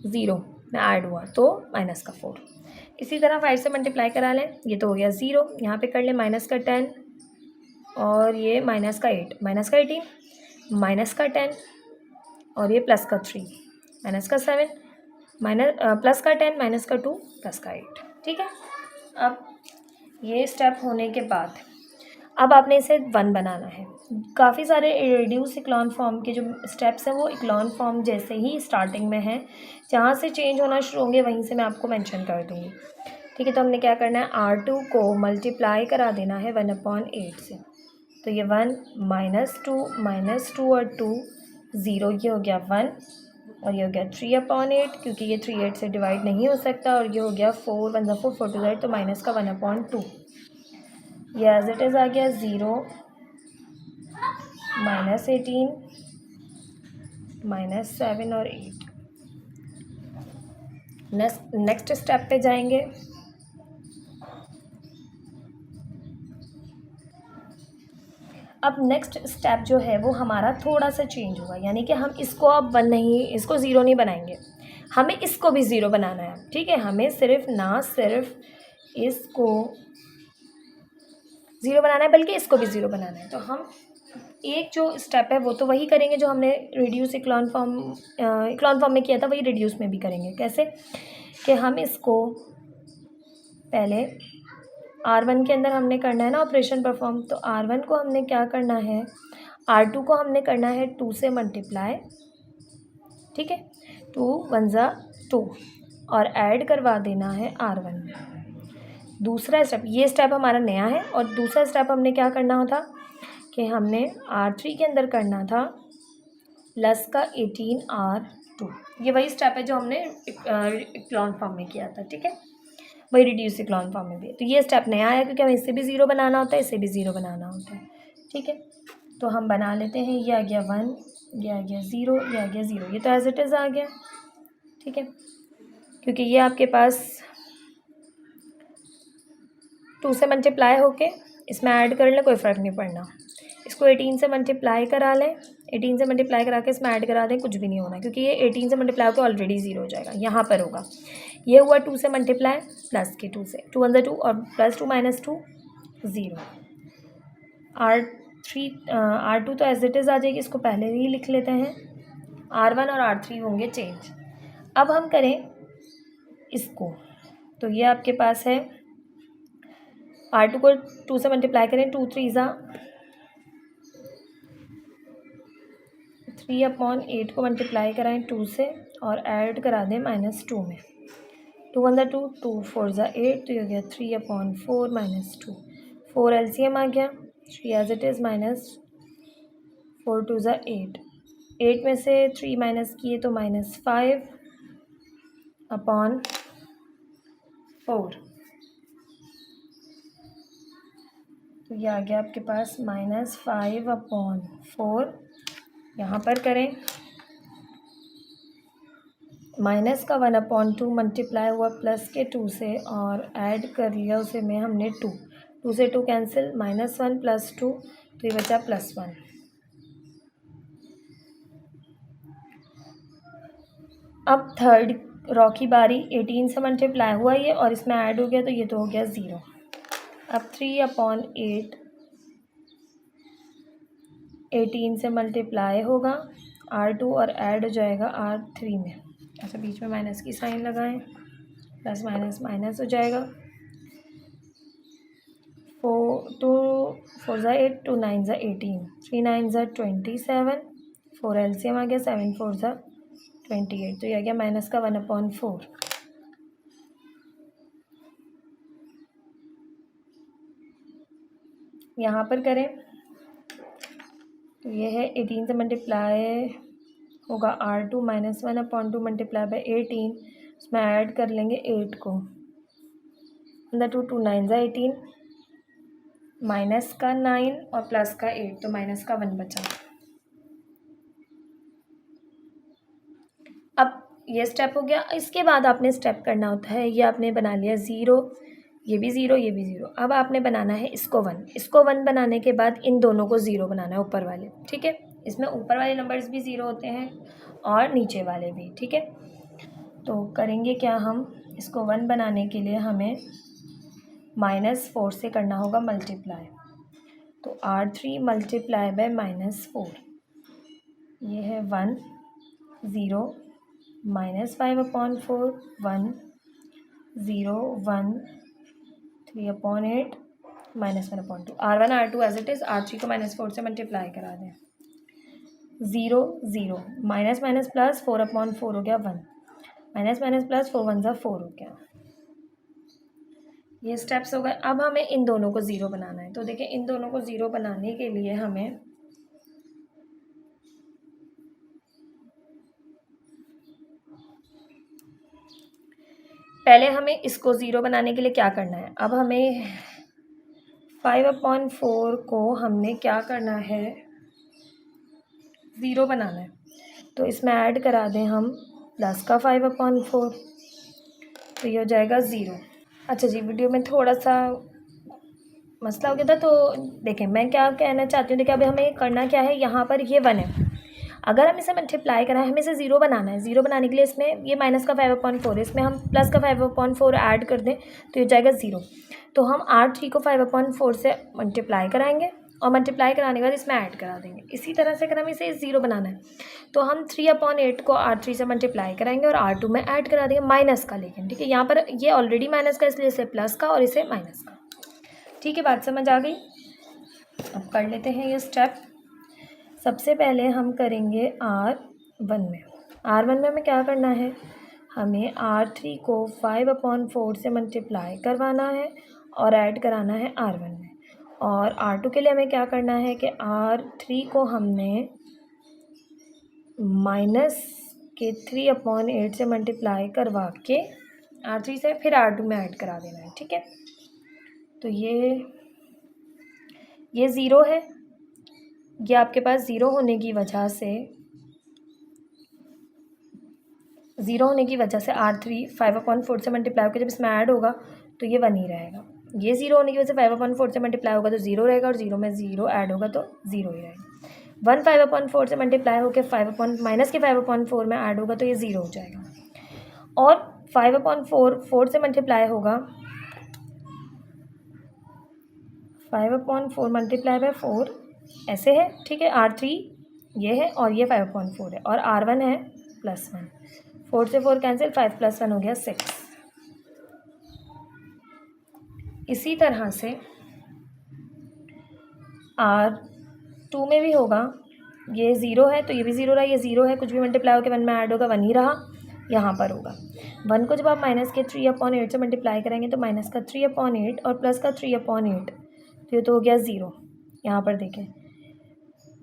0 में ऐड हुआ तो माइनस का 4। इसी तरह 5 से मल्टीप्लाई करा लें, ये तो हो गया 0, यहाँ पे कर लें माइनस का 10 और ये माइनस का 8 माइनस का 18 माइनस का 10 और ये प्लस का 3 माइनस का 7 प्लस का 10 माइनस का 2 प्लस का 8। ठीक है, अब ये स्टेप होने के बाद अब आपने इसे 1 बनाना है। काफ़ी सारे रिड्यूस इक्लॉन फॉर्म के जो स्टेप्स हैं वो इक्लॉन फॉर्म जैसे ही स्टार्टिंग में हैं, जहाँ से चेंज होना शुरू होंगे वहीं से मैं आपको मेंशन कर दूँगी। ठीक है, तो हमने क्या करना है, R2 को मल्टीप्लाई करा देना है 1/8 से। तो ये 1 -2 और 2 0, ये हो गया 1 और ये हो गया 3/8, क्योंकि ये 3 8 से डिवाइड नहीं हो सकता, और ये हो गया 4 1 4 4 2 8, तो माइनस का 1/2। ये एज इट इज़ आ गया 0 -18 -7 और 8। नेक्स्ट स्टेप पे जाएंगे। अब नेक्स्ट स्टेप जो है वो हमारा थोड़ा सा चेंज होगा, यानी कि हम इसको अब 0 नहीं बनाएंगे, हमें इसको भी 0 बनाना है। ठीक है, हमें सिर्फ इसको 0 बनाना है, बल्कि इसको भी 0 बनाना है। तो हम एक जो स्टेप है वो तो वही करेंगे जो हमने रिड्यूस इक्लॉन फॉर्म में किया था, वही रिड्यूस में भी करेंगे। कैसे कि हम इसको पहले R1 के अंदर हमने करना है ना ऑपरेशन परफॉर्म, तो R1 को हमने क्या करना है, R2 को हमने करना है 2 से मल्टीप्लाई। ठीक है, 2 1 2 और ऐड करवा देना है R1 में। दूसरा स्टेप, ये स्टेप हमारा नया है, और दूसरा स्टेप हमने क्या करना था कि हमने R3 के अंदर करना था प्लस का 18R टू। ये वही स्टेप है जो हमने इक्लॉन फॉर्म में किया था, ठीक है, वही रिड्यूस इक्लॉन फॉर्म में भी है। तो ये स्टेप नया आया क्योंकि हमें इससे भी ज़ीरो बनाना होता है, इससे भी ज़ीरो बनाना होता है, ठीक है। तो हम बना लेते हैं, ये आ गया 1, ये आ गया 0, ये आ गया 0, ये तो एज इट इज़ आ गया, ठीक है, क्योंकि ये आपके पास 2 से मल्टीप्लाई होके इसमें ऐड कर लें, कोई फ़र्क नहीं पड़ना। इसको 18 से मल्टीप्लाई करा लें, 18 से मल्टीप्लाई करा के इसमें ऐड करा दें, कुछ भी नहीं होना, क्योंकि ये 18 से मल्टीप्लाई होकर ऑलरेडी 0 हो जाएगा, यहाँ पर होगा। ये हुआ 2 से मल्टीप्लाई प्लस के 2 से, 2 × 2 और +2 - 2 0। R2 तो एज इट इज़ आ जाएगी, इसको पहले ही लिख लेते हैं। R1 और R3 होंगे चेंज। अब हम करें इसको, तो ये आपके पास है R2 को 2 से मल्टीप्लाई करें, 2 3 3/8 को मल्टीप्लाई कराएं 2 से और ऐड करा दें -2 में। 2 × 2 2 4 8, तो ये हो गया 3/4 -2। 4 LCM आ गया, 3 एज इट इज़ -4 2 8। 8 में से 3 माइनस किए तो -5/4, तो ये आ गया आपके पास -5/4। यहाँ पर करें, माइनस का 1/2 मल्टीप्लाई हुआ प्लस के 2 से और ऐड कर लिया उसे में हमने 2 से 2 कैंसिल, -1 + 2, तो ये बचा +1। अब थर्ड रॉ की बारी, 18 से मल्टीप्लाई हुआ ये और इसमें ऐड हो गया, तो ये तो हो गया 0। अब 3/8 18 से मल्टीप्लाई होगा R2 और ऐड हो जाएगा R3 में। अच्छा, बीच में माइनस की साइन लगाएं, प्लस माइनस माइनस हो जाएगा। 2 4 8, 2 9 18, 3 9 27, 4 LCM आ गया, 7 4 28, तो ये आ गया माइनस का 1/4। यहाँ पर करें तो ये है 18 से मल्टीप्लाई होगा R2 -1/2 मल्टीप्लाई बाई 18, उसमें ऐड कर लेंगे 8 को, 2 2 9 18, माइनस का 9 और प्लस का 8, तो माइनस का 1 बचा। अब ये स्टेप हो गया। इसके बाद आपने स्टेप करना होता है, ये आपने बना लिया 0, ये भी 0, ये भी 0। अब आपने बनाना है इसको 1। इसको 1 बनाने के बाद इन दोनों को 0 बनाना है, ऊपर वाले, ठीक है। इसमें ऊपर वाले नंबर्स भी 0 होते हैं और नीचे वाले भी, ठीक है। तो करेंगे क्या, हम इसको 1 बनाने के लिए हमें -4 से करना होगा मल्टीप्लाई, तो R3 मल्टीप्लाई बाय -4, ये है 1 0 -5/4 1 0 1 3/8 -1/2। R1 R2 as it is, R3 को -4 से मल्टीप्लाई करा दें, 0 0 माइनस माइनस प्लस 4/4 हो गया 1, माइनस माइनस प्लस 4 1 4 हो गया। ये स्टेप्स हो गए। अब हमें इन दोनों को 0 बनाना है, तो देखिए इन दोनों को 0 बनाने के लिए हमें पहले हमें इसको 0 बनाने के लिए क्या करना है। अब हमें 5/4 को हमने क्या करना है, 0 बनाना है, तो इसमें ऐड करा दें हम प्लस का 5/4, तो ये हो जाएगा 0। अच्छा जी, वीडियो में थोड़ा सा मसला हो गया था, तो देखें मैं क्या कहना चाहती हूँ। देखिए अभी हमें करना क्या है, यहाँ पर ये 1 है, अगर हम इसे मल्टीप्लाई कराएं, हमें इसे 0 बनाना है। 0 बनाने के लिए इसमें ये माइनस का 5/4 है, इसमें हम प्लस का 5/4 ऐड कर दें, तो ये जाएगा 0। तो हम R3 को 5/4 से मल्टीप्लाई कराएंगे और मल्टीप्लाई कराने के बाद इसमें ऐड करा देंगे। इसी तरह से अगर हमें इसे 0 बनाना है, तो हम 3/8 को R3 से मल्टीप्लाई कराएंगे और R2 में ऐड करा देंगे माइनस का, लेकिन ठीक है, यहाँ पर ये ऑलरेडी माइनस का, इसलिए इसे प्लस का और इसे माइनस का। ठीक है, बात समझ आ गई। अब कर लेते हैं ये स्टेप। सबसे पहले हम करेंगे R1 में। R1 में हमें क्या करना है, हमें R3 को 5/4 से मल्टीप्लाई करवाना है और ऐड कराना है R1 में। और R2 के लिए हमें क्या करना है कि R3 को हमने कि 3/8 से मल्टीप्लाई करवा के R3 से फिर R2 में ऐड करा देना है, ठीक है। तो ये ज़ीरो है, ये आपके पास ज़ीरो होने की वजह से R3 5/4 से मल्टीप्लाई होकर जब इसमें ऐड होगा तो ये 1 ही रहेगा। ये ज़ीरो होने की वजह से 5/4 से मल्टीप्लाई होगा तो ज़ीरो रहेगा, और ज़ीरो में ज़ीरो ऐड होगा तो ज़ीरो ही रहेगा। 1 5/4 से मल्टीप्लाई होकर -5/4 में ऐड होगा तो ये ज़ीरो हो जाएगा। और 5/4 से मल्टीप्लाई होगा, 5/4 मल्टीप्लाई बाय 4 ऐसे है, ठीक है। R3 ये है और ये 5/4 है, और R1 है +1। 4 से 4 कैंसिल, 5 + 1 हो गया 6। इसी तरह से R2 में भी होगा, ये ज़ीरो है तो ये भी ज़ीरो रहा, ये ज़ीरो है, कुछ भी मल्टीप्लाई होकर 1 में ऐड होगा 1 ही रहा, यहाँ पर होगा 1 को जब आप माइनस के 3/8 से मल्टीप्लाई करेंगे तो माइनस का 3/8 और प्लस का 3/8, तो ये तो हो गया ज़ीरो। यहाँ पर देखें,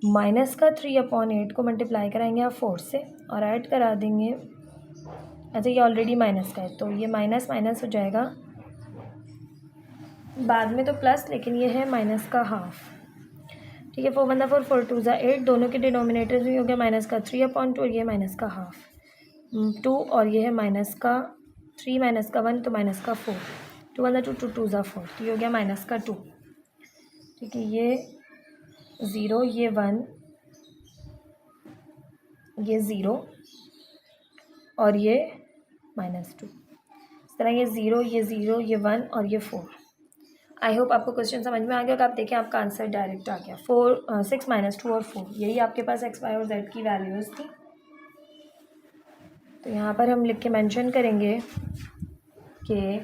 माइनस का 3/8 को मल्टीप्लाई कराएंगे आप 4 से और ऐड करा देंगे, अच्छा ये ऑलरेडी माइनस का है तो ये माइनस माइनस हो जाएगा, बाद में तो प्लस, लेकिन ये है माइनस का हाफ, ठीक है। 4 × 4 4 2 = 8, दोनों के डिनोमिनेटर भी हो गया माइनस का 3/2 और ये माइनस का हाफ 2, और ये है माइनस का 3 माइनस का 1 तो माइनस का 4, 2 × 2 2 2 = 4, तो ये हो गया माइनस का 2, ठीक है। ये ज़ीरो, ये 1, ये ज़ीरो और ये -2, इस तरह ये ज़ीरो, ये ज़ीरो, ये 1 और ये 4। आई होप आपको क्वेश्चन समझ में आ गया। अगर आप देखें आपका आंसर डायरेक्ट आ गया। 6 - 2 और 4, यही आपके पास x, y और z की वैल्यूज़ थी। तो यहाँ पर हम लिख के मेंशन करेंगे कि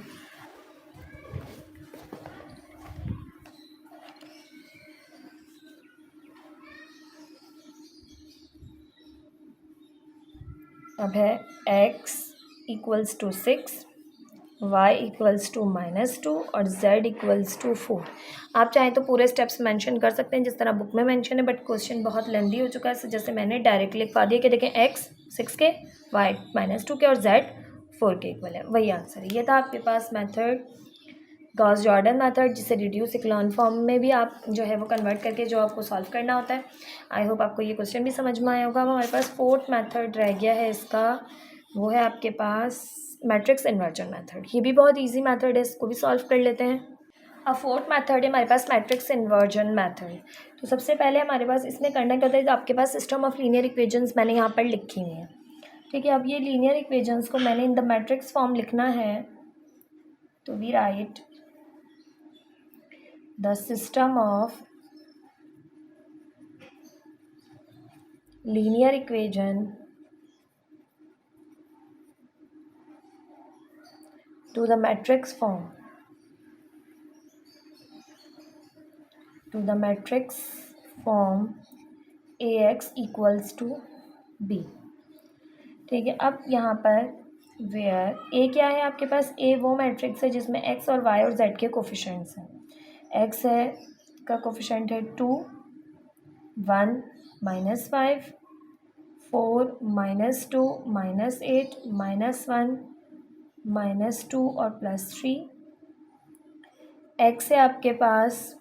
अब है x = 6, y = -2 और z = 4। आप चाहें तो पूरे स्टेप्स मेंशन कर सकते हैं जिस तरह बुक में मेंशन है, बट क्वेश्चन बहुत लेंदी हो चुका है, जैसे मैंने डायरेक्ट लिखवा दिया कि देखें x 6 के, y -2 के और z 4 के इक्वल है, वही आंसर है। ये था आपके पास मेथड, गॉस जॉर्डन मेथड, जिसे रिड्यूस इक्लॉन फॉर्म में भी आप जो है वो कन्वर्ट करके जो आपको सॉल्व करना होता है। आई होप आपको ये क्वेश्चन भी समझ में आया होगा। हमारे पास 4th मेथड रह गया है इसका, वो है आपके पास मैट्रिक्स इन्वर्जन मेथड। ये भी बहुत इजी मेथड है, इसको भी सॉल्व कर लेते हैं। अब 4th मेथड है हमारे पास मैट्रिक्स इन्वर्जन मेथड। तो सबसे पहले हमारे पास इसमें करना क्या होता है, तो आपके पास सिस्टम ऑफ लीनियर इक्वेशंस मैंने यहाँ पर लिखी हुई हैं, ठीक है। अब ये लीनियर इक्वेशंस को मैंने इन द मैट्रिक्स फॉर्म लिखना है, तो we write the system of linear equation to the matrix form, AX = B, ठीक है। अब यहाँ पर वेयर A क्या है आपके पास, A वो मैट्रिक्स है जिसमें X और Y और Z के कोफिशिएंट्स हैं। X है का कोफिशिएंट है 2, 1 -5, 4 -2 -8 -1 -2 और +3। X है आपके पास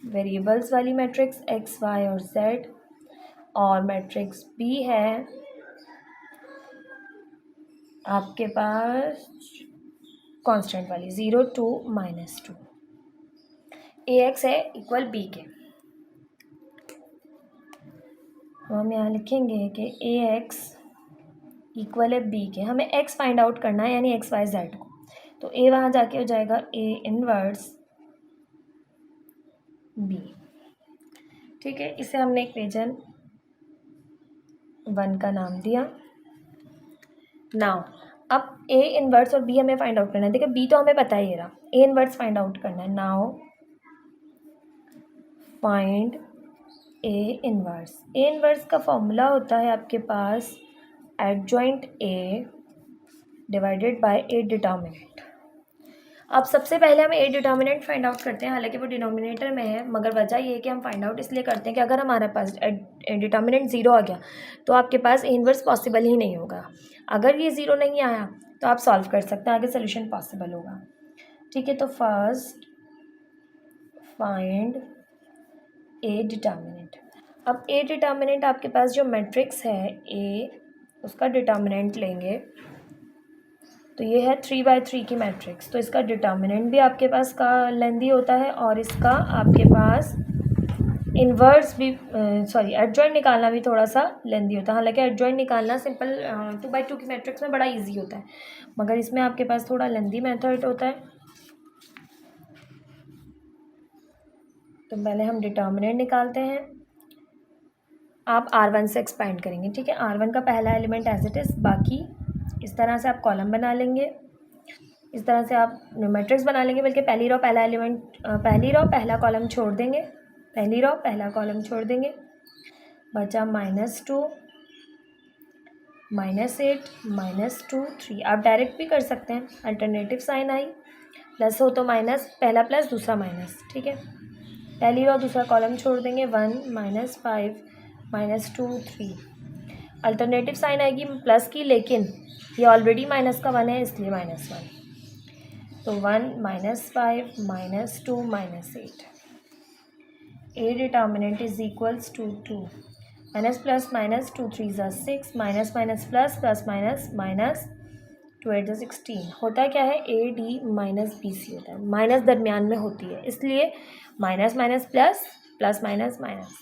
वेरिएबल्स वाली मैट्रिक्स X, Y और Z, और मैट्रिक्स B है आपके पास कांस्टेंट वाली 0 2 -2। AX है इक्वल B के, तो हम यहाँ लिखेंगे कि AX इक्वल है B के। हमें X फाइंड आउट करना है, यानी X, Y, Z को। तो A वहाँ जाके हो जाएगा A इनवर्स B, ठीक है। इसे हमने इक्वेशन 1 का नाम दिया। नाउ अब A इनवर्स और B हमें फाइंड आउट करना है। देखिए B तो हमें पता ही रहा, A इनवर्स फाइंड आउट करना है। नाउ फाइंड A इनवर्स का फॉर्मूला होता है आपके पास adjoint A divided by A determinant. अब सबसे पहले हम ए डिटर्मिनेंट फाइंड आउट करते हैं, हालांकि वो डिनोमिनेटर में है, मगर वजह ये है कि हम फाइंड आउट इसलिए करते हैं कि अगर हमारे पास डिटर्मिनेंट ज़ीरो आ गया तो आपके पास ए इनवर्स पॉसिबल ही नहीं होगा। अगर ये ज़ीरो नहीं आया तो आप सॉल्व कर सकते हैं, आगे सोल्यूशन पॉसिबल होगा। ठीक है, तो फर्स्ट फाइंड ए डिटर्मिनेंट। अब ए डिटर्मिनेंट आपके पास जो मैट्रिक्स है ए, उसका डिटर्मिनेंट लेंगे तो ये है 3/3 की मैट्रिक्स, तो इसका डिटर्मिनेंट भी आपके पास का लेंदी होता है और इसका आपके पास इन्वर्स भी एडजॉइंट निकालना भी थोड़ा सा लेंदी होता है। हालांकि एडजॉइंट निकालना सिंपल 2/2 की मैट्रिक्स में बड़ा इजी होता है, मगर इसमें आपके पास थोड़ा लेंदी मेथड होता है। तो पहले हम डिटर्मिनेंट निकालते हैं, आप R1 से एक्सपेंड करेंगे। ठीक है, R1 का पहला एलिमेंट एज इट इज़, बाकी इस तरह से आप कॉलम बना लेंगे, इस तरह से आप मैट्रिक्स बना लेंगे, बल्कि पहली रो पहला एलिमेंट, पहली रो पहला कॉलम छोड़ देंगे, पहली रो पहला कॉलम छोड़ देंगे, बचा -2 -8 -2 3। आप डायरेक्ट भी कर सकते हैं, अल्टरनेटिव साइन आई, प्लस हो तो माइनस, पहला प्लस दूसरा माइनस। ठीक है, पहली रो दूसरा कॉलम छोड़ देंगे, 1 -5 -2 3। अल्टरनेटिव साइन आएगी प्लस की, लेकिन ये ऑलरेडी माइनस का 1 है इसलिए -1, तो 1 -5 -2 -8। A determinant is equals to 2, minus plus minus 2 3 ज़ा 6, minus minus plus plus minus minus 2 8 ज़ा 16। होता क्या है, a d minus b c होता है, माइनस दरमियान में होती है, इसलिए minus minus plus plus minus minus,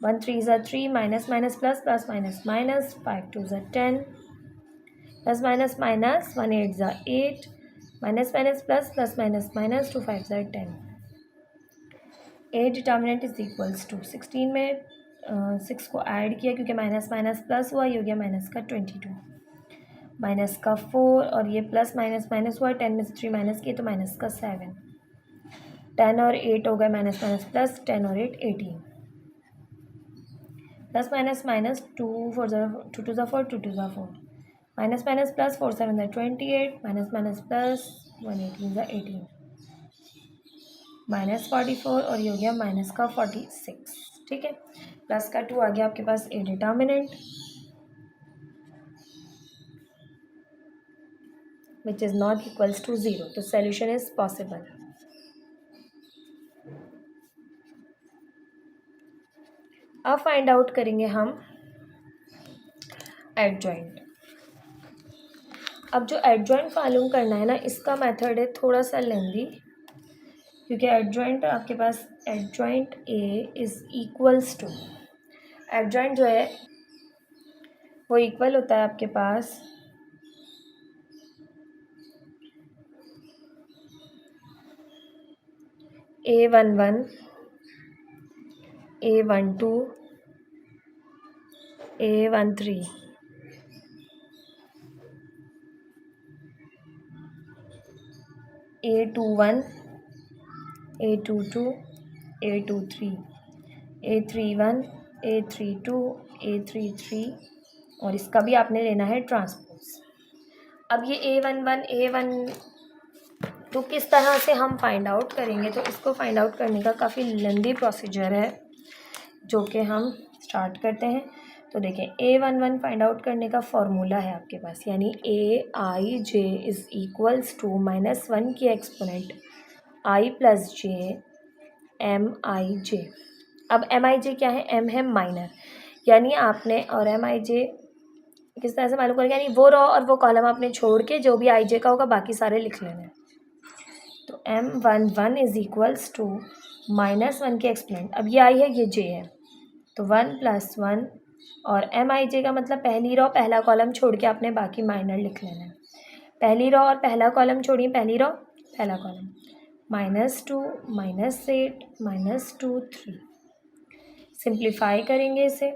1 3 ज़ा 3, minus minus plus plus minus minus, 5 2 ज़ा 10, प्लस माइनस माइनस, 1 8 ज़ा 8, minus minus plus plus minus minus, 2 5 ज़ा 10। A determinant is equals to 16 में 6 को ऐड किया क्योंकि माइनस माइनस प्लस हुआ, ये हो गया माइनस का 22, माइनस का 4 और ये प्लस माइनस माइनस हुआ, 10 में से 3 माइनस किए तो माइनस का 7, 10 और 8 हो गए माइनस माइनस प्लस, 10 और 8 18, प्लस माइनस माइनस 2 4 ज़ा 2 2 ज़ा 4 2 2 ज़ा 4, माइनस माइनस प्लस 4 7 ज़ा 28, माइनस माइनस प्लस 1 18 ज़ा 18, -44 और ये हो गया माइनस का 46। ठीक है, प्लस का 2 आ गया आपके पास A determinant, which is not equals to 0, तो सॉल्यूशन इज पॉसिबल। अब फाइंड आउट करेंगे हम एडजॉइंट। अब जो एडजॉइंट मालूम करना है ना, इसका मेथड है थोड़ा सा लेंदी, क्योंकि एडजॉइंट आपके पास adjoint A is equals to, adjoint जो है वो इक्वल होता है आपके पास A11 A12 A13, A21 A22 A23 A31 A32 A33, और इसका भी आपने लेना है ट्रांसपोज। अब ये A11 तो किस तरह से हम फाइंड आउट करेंगे, तो इसको फाइंड आउट करने का काफ़ी लेंदी प्रोसीजर है, जो कि हम स्टार्ट करते हैं। तो देखें, A11 फाइंड आउट करने का फॉर्मूला है आपके पास, यानी AIJ इज़ इक्वल्स टू -1 की exponent I plus J MIJ। अब MIJ क्या है, M है माइनर, यानी आपने, और MIJ किस तरह से मालूम करेंगे, यानी वो रो और वो कॉलम आपने छोड़ के जो भी IJ का होगा बाकी सारे लिख लेना है। तो M11 इज़ इक्वल्स टू -1 की एक्सपोनेंट, अब ये I है ये J है, तो 1 + 1, और MIJ का मतलब पहली रो पहला कॉलम छोड़ के आपने बाकी माइनर लिख लेना है। पहली रो और पहला कॉलम छोड़िए, पहली रो पहला कॉलम, -2 -8 -2 3। सिंप्लीफाई करेंगे इसे,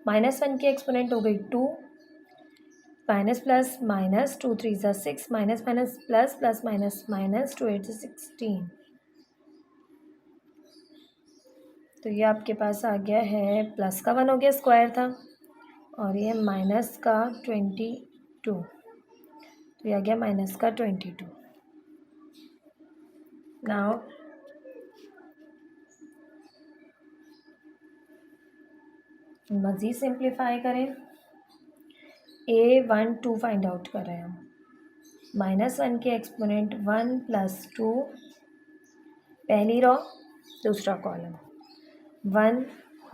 -1 की एक्सपोनेंट हो गई 2, माइनस प्लस माइनस 2 3 ज़ा 6, minus minus plus plus minus minus 2 8 ज़ा 16। तो ये आपके पास आ गया है, प्लस का 1 हो गया, स्क्वायर था, और ये माइनस का 22, तो ये आ गया माइनस का 22। नाउ मज़ीद सिंप्लीफाई करें। A12 फाइंड आउट कर रहे हैं हम। -1 के एक्सपोनेंट 1 + 2, पहली रो दूसरा कॉलम, 1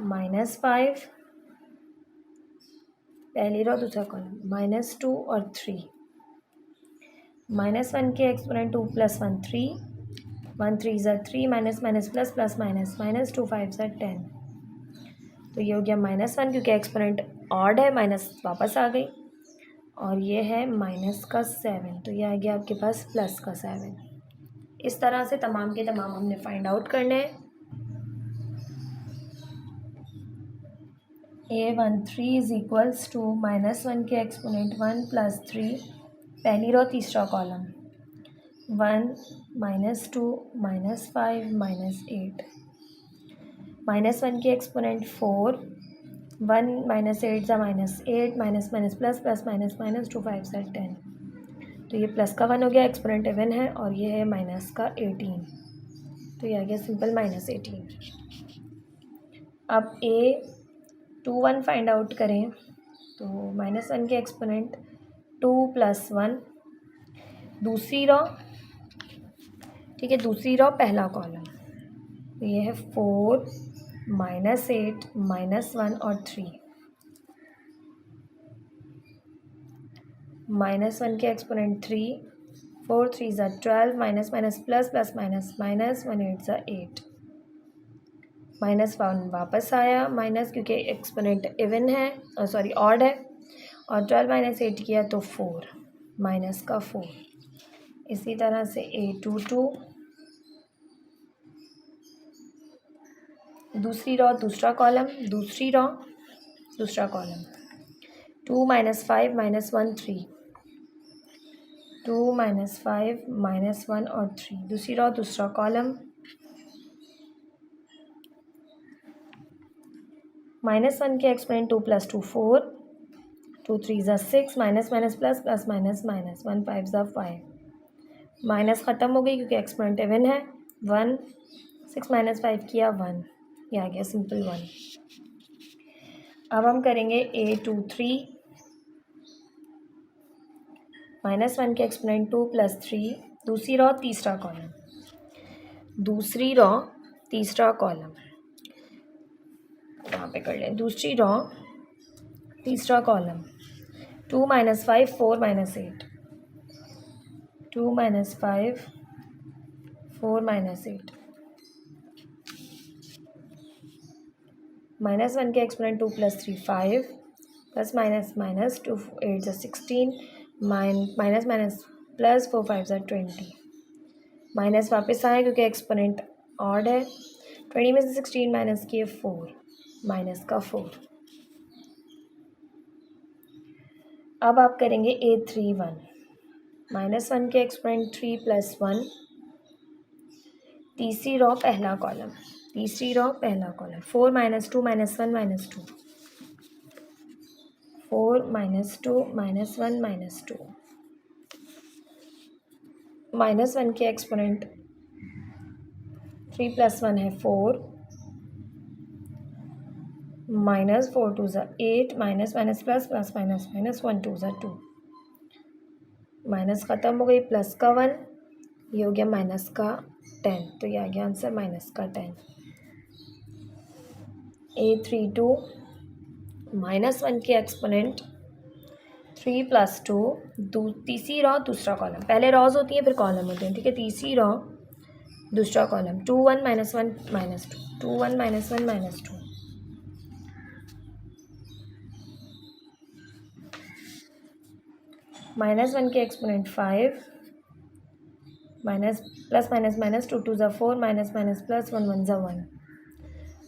-5, पहली रो दूसरा कॉलम, -2 और 3। -1 के एक्सपोनेंट 2 + 1 3, 1 3 ज़ा 3, minus minus plus plus minus minus 2 5 ज़ा 10। तो ये हो गया -1 क्योंकि एक्सपोनेंट ऑड है, माइनस वापस आ गई, और ये है माइनस का 7। तो ये आ गया आपके पास प्लस का 7। इस तरह से तमाम के तमाम हमने फाइंड आउट करने हैं। A13 = -1 के एक्सपोनेंट 1 + 3, पहली रो तीसरा कॉलम, 1 -2 -5 -8, -1 के एक्सपोनेंट 4, 1 -8 ज़ा -8, minus minus plus plus minus minus 2 5 ज़ा 10। तो ये प्लस का 1 हो गया, एक्सपोनेंट इवन है, और ये है माइनस का 18। तो ये आ गया सिंपल -18। अब A21 फाइंड आउट करें। तो -1 के एक्सपोनेंट 2 + 1, दूसरी रो, ठीक है, दूसरी रो पहला कॉलम, तो ये है 4 -8 -1 और 3। -1 के एक्सपोनेंट 3, 4 3 ज़ा 12, minus minus plus plus minus minus 1 8 ज़ा 8, -1 वापस आया, माइनस क्योंकि एक्सपोनेंट इवन है, सॉरी ऑड है, और 12 - 8 किया तो 4, माइनस का 4। इसी तरह से A22, दूसरी रो दूसरा कॉलम, दूसरी रो दूसरा कॉलम, 2 - 5 -1 3, 2 - 5 -1 और 3, दूसरी रो दूसरा कॉलम, -1 के एक्सपोनेंट 2 + 2 4, 2 3 ज़ा 6, minus minus plus plus minus minus 1 5 ज़ा 5, माइनस ख़त्म हो गई क्योंकि एक्सपोनेंट इवन है, 1 6 - 5 किया 1, ये आ गया सिंपल 1। अब हम करेंगे A23, -1 के एक्सपोनेंट 2 + 3, दूसरी रो तीसरा कॉलम, दूसरी रो तीसरा कॉलम, यहाँ पे कर लें, दूसरी रो तीसरा कॉलम, 2 - 5 4 - 8, 2 - 5 4 - 8, -1 के एक्सपोनेंट 2 + 3 5, प्लस माइनस माइनस 2 8 ज़ा 16, माइनस माइनस प्लस 4 5 ज़ा 20, माइनस वापस आए क्योंकि एक्सपोनेंट ऑड है, 20 में से 16 माइनस किए 4, माइनस का 4। अब आप करेंगे A31, -1 के एक्सपोनेंट 3 + 1, तीसरी रो पहला कॉलम, तीसरी रो पहला कॉलम, 4 - 2 - 1 - 2, 4 - 2 - 1 - 2, -1 के एक्सपोनेंट 3 + 1 है 4, -4 2 ज़ा 8, minus minus plus plus minus minus 1 2 ज़ा 2, माइनस ख़त्म हो गई, प्लस का 1, ये हो गया माइनस का 10। तो ये आ गया आंसर माइनस का 10। A32, -1 के एक्सपोनेंट 3 + 2, तीसरी रो दूसरा कॉलम, पहले रोज होती हैं फिर कॉलम होते हैं, ठीक है, तीसरी रो दूसरा कॉलम, 2 1 - 1 - 2, 2 1 - 1 - 2, -1 के exponent 5, minus plus minus minus 2 2 ज़ा 4, माइनस माइनस प्लस 1 1 ज़ा 1,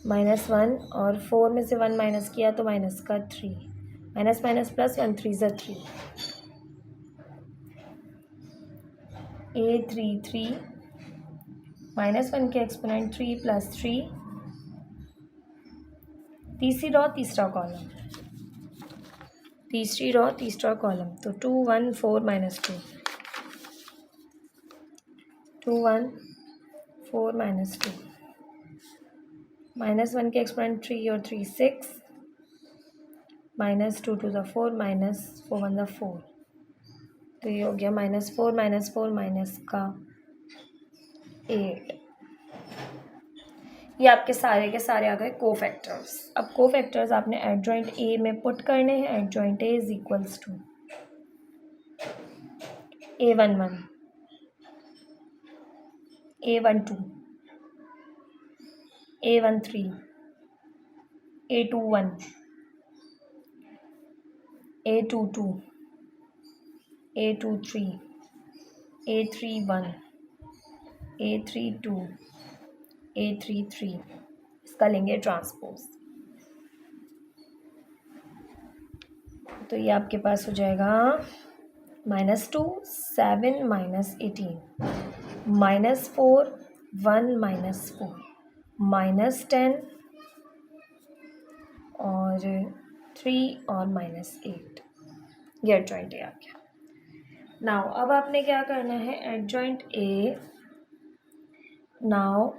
-1 और 4 में से 1 माइनस किया तो माइनस का 3, माइनस माइनस प्लस 1 3 ज़ा 3। A33, -1 के एक्सपोनेंट 3 + 3, तीसरी रो तीसरा कॉलम, तीसरी रो तीसरा कॉलम, तो 2 1 4 माइनस 2, 2 1 4 माइनस 2, -1 के एक्सपोनेंट 3 और 3 6, -2 2 ज़ा 4, -4 1 ज़ा 4, तो ये हो गया -4 -4 माइनस का 8। ये आपके सारे के सारे आ गए कोफैक्टर्स। अब कोफैक्टर्स आपने एडजॉइंट ए में पुट करने हैं। Adjoint a is equals to A11, A12, A13, A21, A22, A23, A31, A32, A33, इसका लेंगे ट्रांसपोज। तो ये आपके पास हो जाएगा -2 7 -18, -4 1 -4, -10 और 3 और -8। ये एडजॉइंट ए आ गया। नाउ अब आपने क्या करना है, adjoint A, now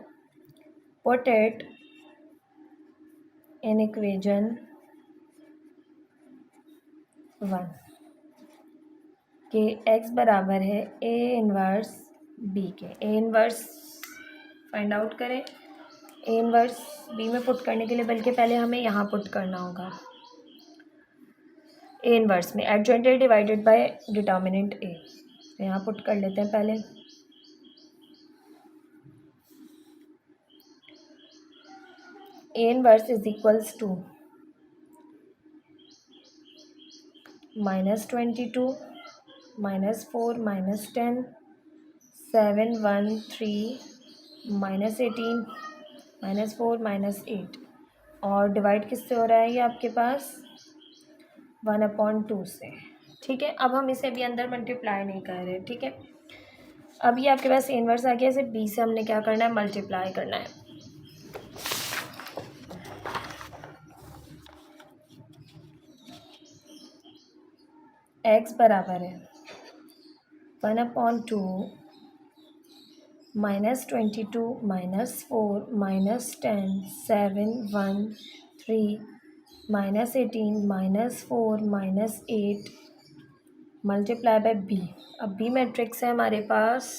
put it in equation 1 कि x बराबर है a इन्वर्स b के। a इन्वर्स फाइंड आउट करें। a इन्वर्स b में पुट करने के लिए बल्कि पहले हमें यहाँ पुट करना होगा। a इन्वर्स में adjoint a divided by determinant a, तो यहाँ पुट कर लेते हैं पहले। a inverse is equals to -22 -4 -10 7 1 3 -18 -4 -8 और डिवाइड किससे हो रहा है ये आपके पास 1/2 से। ठीक है, अब हम इसे भी अंदर मल्टीप्लाई नहीं कर रहे। ठीक है, अब ये आपके पास इन्वर्स आ गया। इसे b से हमने क्या करना है, मल्टीप्लाई करना है। x बराबर है 1/2 -22 -4 -10 7 1 3 -18 -4 -8 मल्टीप्लाई बाय b। अब b मैट्रिक्स है हमारे पास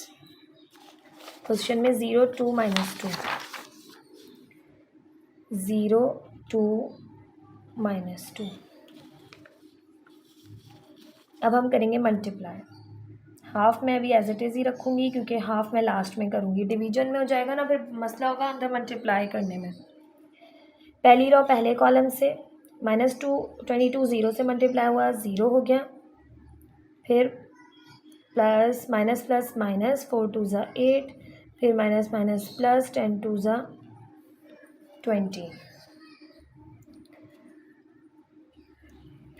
क्वेश्चन में 0 2 -2 0 2 -2। अब हम करेंगे मल्टीप्लाई। हाफ में अभी एज इट इज़ ही रखूँगी क्योंकि हाफ मैं लास्ट में करूँगी। डिवीजन में हो जाएगा ना, फिर मसला होगा अंदर मल्टीप्लाई करने में। पहली रो पहले कॉलम से -2 22 0 से मल्टीप्लाई हुआ, 0 हो गया। फिर प्लस माइनस प्लस माइनस 4 2 ज़ा 8, फिर माइनस माइनस प्लस 10 2 ज़ा 20।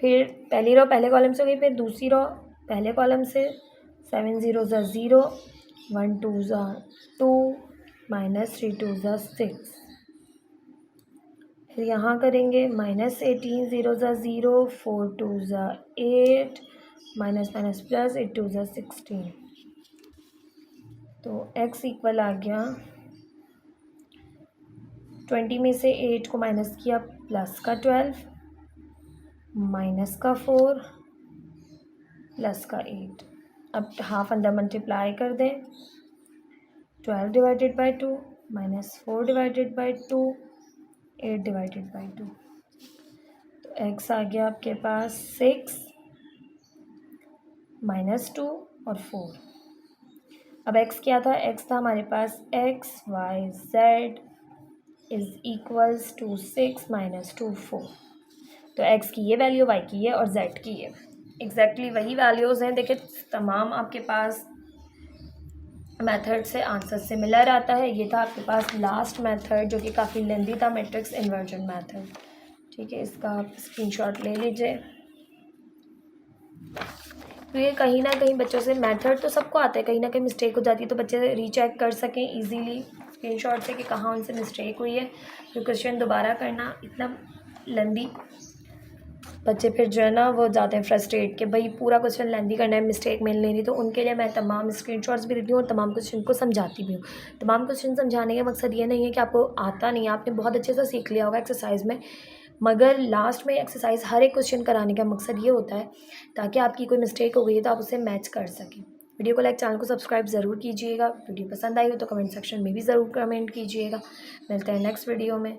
फिर पहली रो पहले कॉलम से हो गई, फिर दूसरी रो पहले कॉलम से 7 0 ज़ा 0 1 2 ज़ा 2 -3 2 ज़ा 6। फिर यहाँ करेंगे -18 0 ज़ा 0 4 2 ज़ा 8 माइनस माइनस प्लस 8 2 ज़ा 16। तो x इक्वल आ गया 20 में से 8 को माइनस किया, प्लस का 12 माइनस का 4 प्लस का 8। अब हाफ अंदर मल्टीप्लाई कर दें। 12 divided by 2 -4 divided by 2 8 divided by 2। तो x आ गया आपके पास 6 -2 और 4। अब x क्या था, x था हमारे पास x y z is equals to 6 -2 4। तो x की ये वैल्यू, y की ये और z की ये एग्जैक्टली वही वैल्यूज़ हैं। देखिए तमाम आपके पास मेथड से आंसर सिमिलर आता है। ये था आपके पास लास्ट मेथड जो कि काफ़ी लेंदी था, मैट्रिक्स इन्वर्जन मेथड। ठीक है, इसका आप स्क्रीनशॉट ले लीजिए। तो ये कहीं ना कहीं बच्चों से मेथड तो सबको आता है, कहीं ना कहीं मिस्टेक हो जाती है, तो बच्चे रीचेक कर सकें इजीली स्क्रीनशॉट से कि कहाँ उनसे मिस्टेक हुई है। तो क्वेश्चन दोबारा करना इतना लेंदी बच्चे फिर जो है ना वो जाते हैं फ्रस्ट्रेट कि भाई पूरा क्वेश्चन लेंदी करना है, मिस्टेक मिल नहीं रही। तो उनके लिए मैं तमाम स्क्रीनशॉट्स भी देती हूँ और तमाम क्वेश्चन को समझाती भी हूँ। तमाम क्वेश्चन समझाने का मकसद ये नहीं है कि आपको आता नहीं है, आपने बहुत अच्छे से सीख लिया होगा एक्सरसाइज में, मगर लास्ट में एक्सरसाइज हर एक क्वेश्चन कराने का मकसद ये होता है ताकि आपकी कोई मिस्टेक हो गई है तो आप उसे मैच कर सकें। वीडियो को लाइक, चैनल को सब्सक्राइब ज़रूर कीजिएगा। वीडियो पसंद आई हो तो कमेंट सेक्शन में भी ज़रूर कमेंट कीजिएगा। मिलते हैं नेक्स्ट वीडियो में।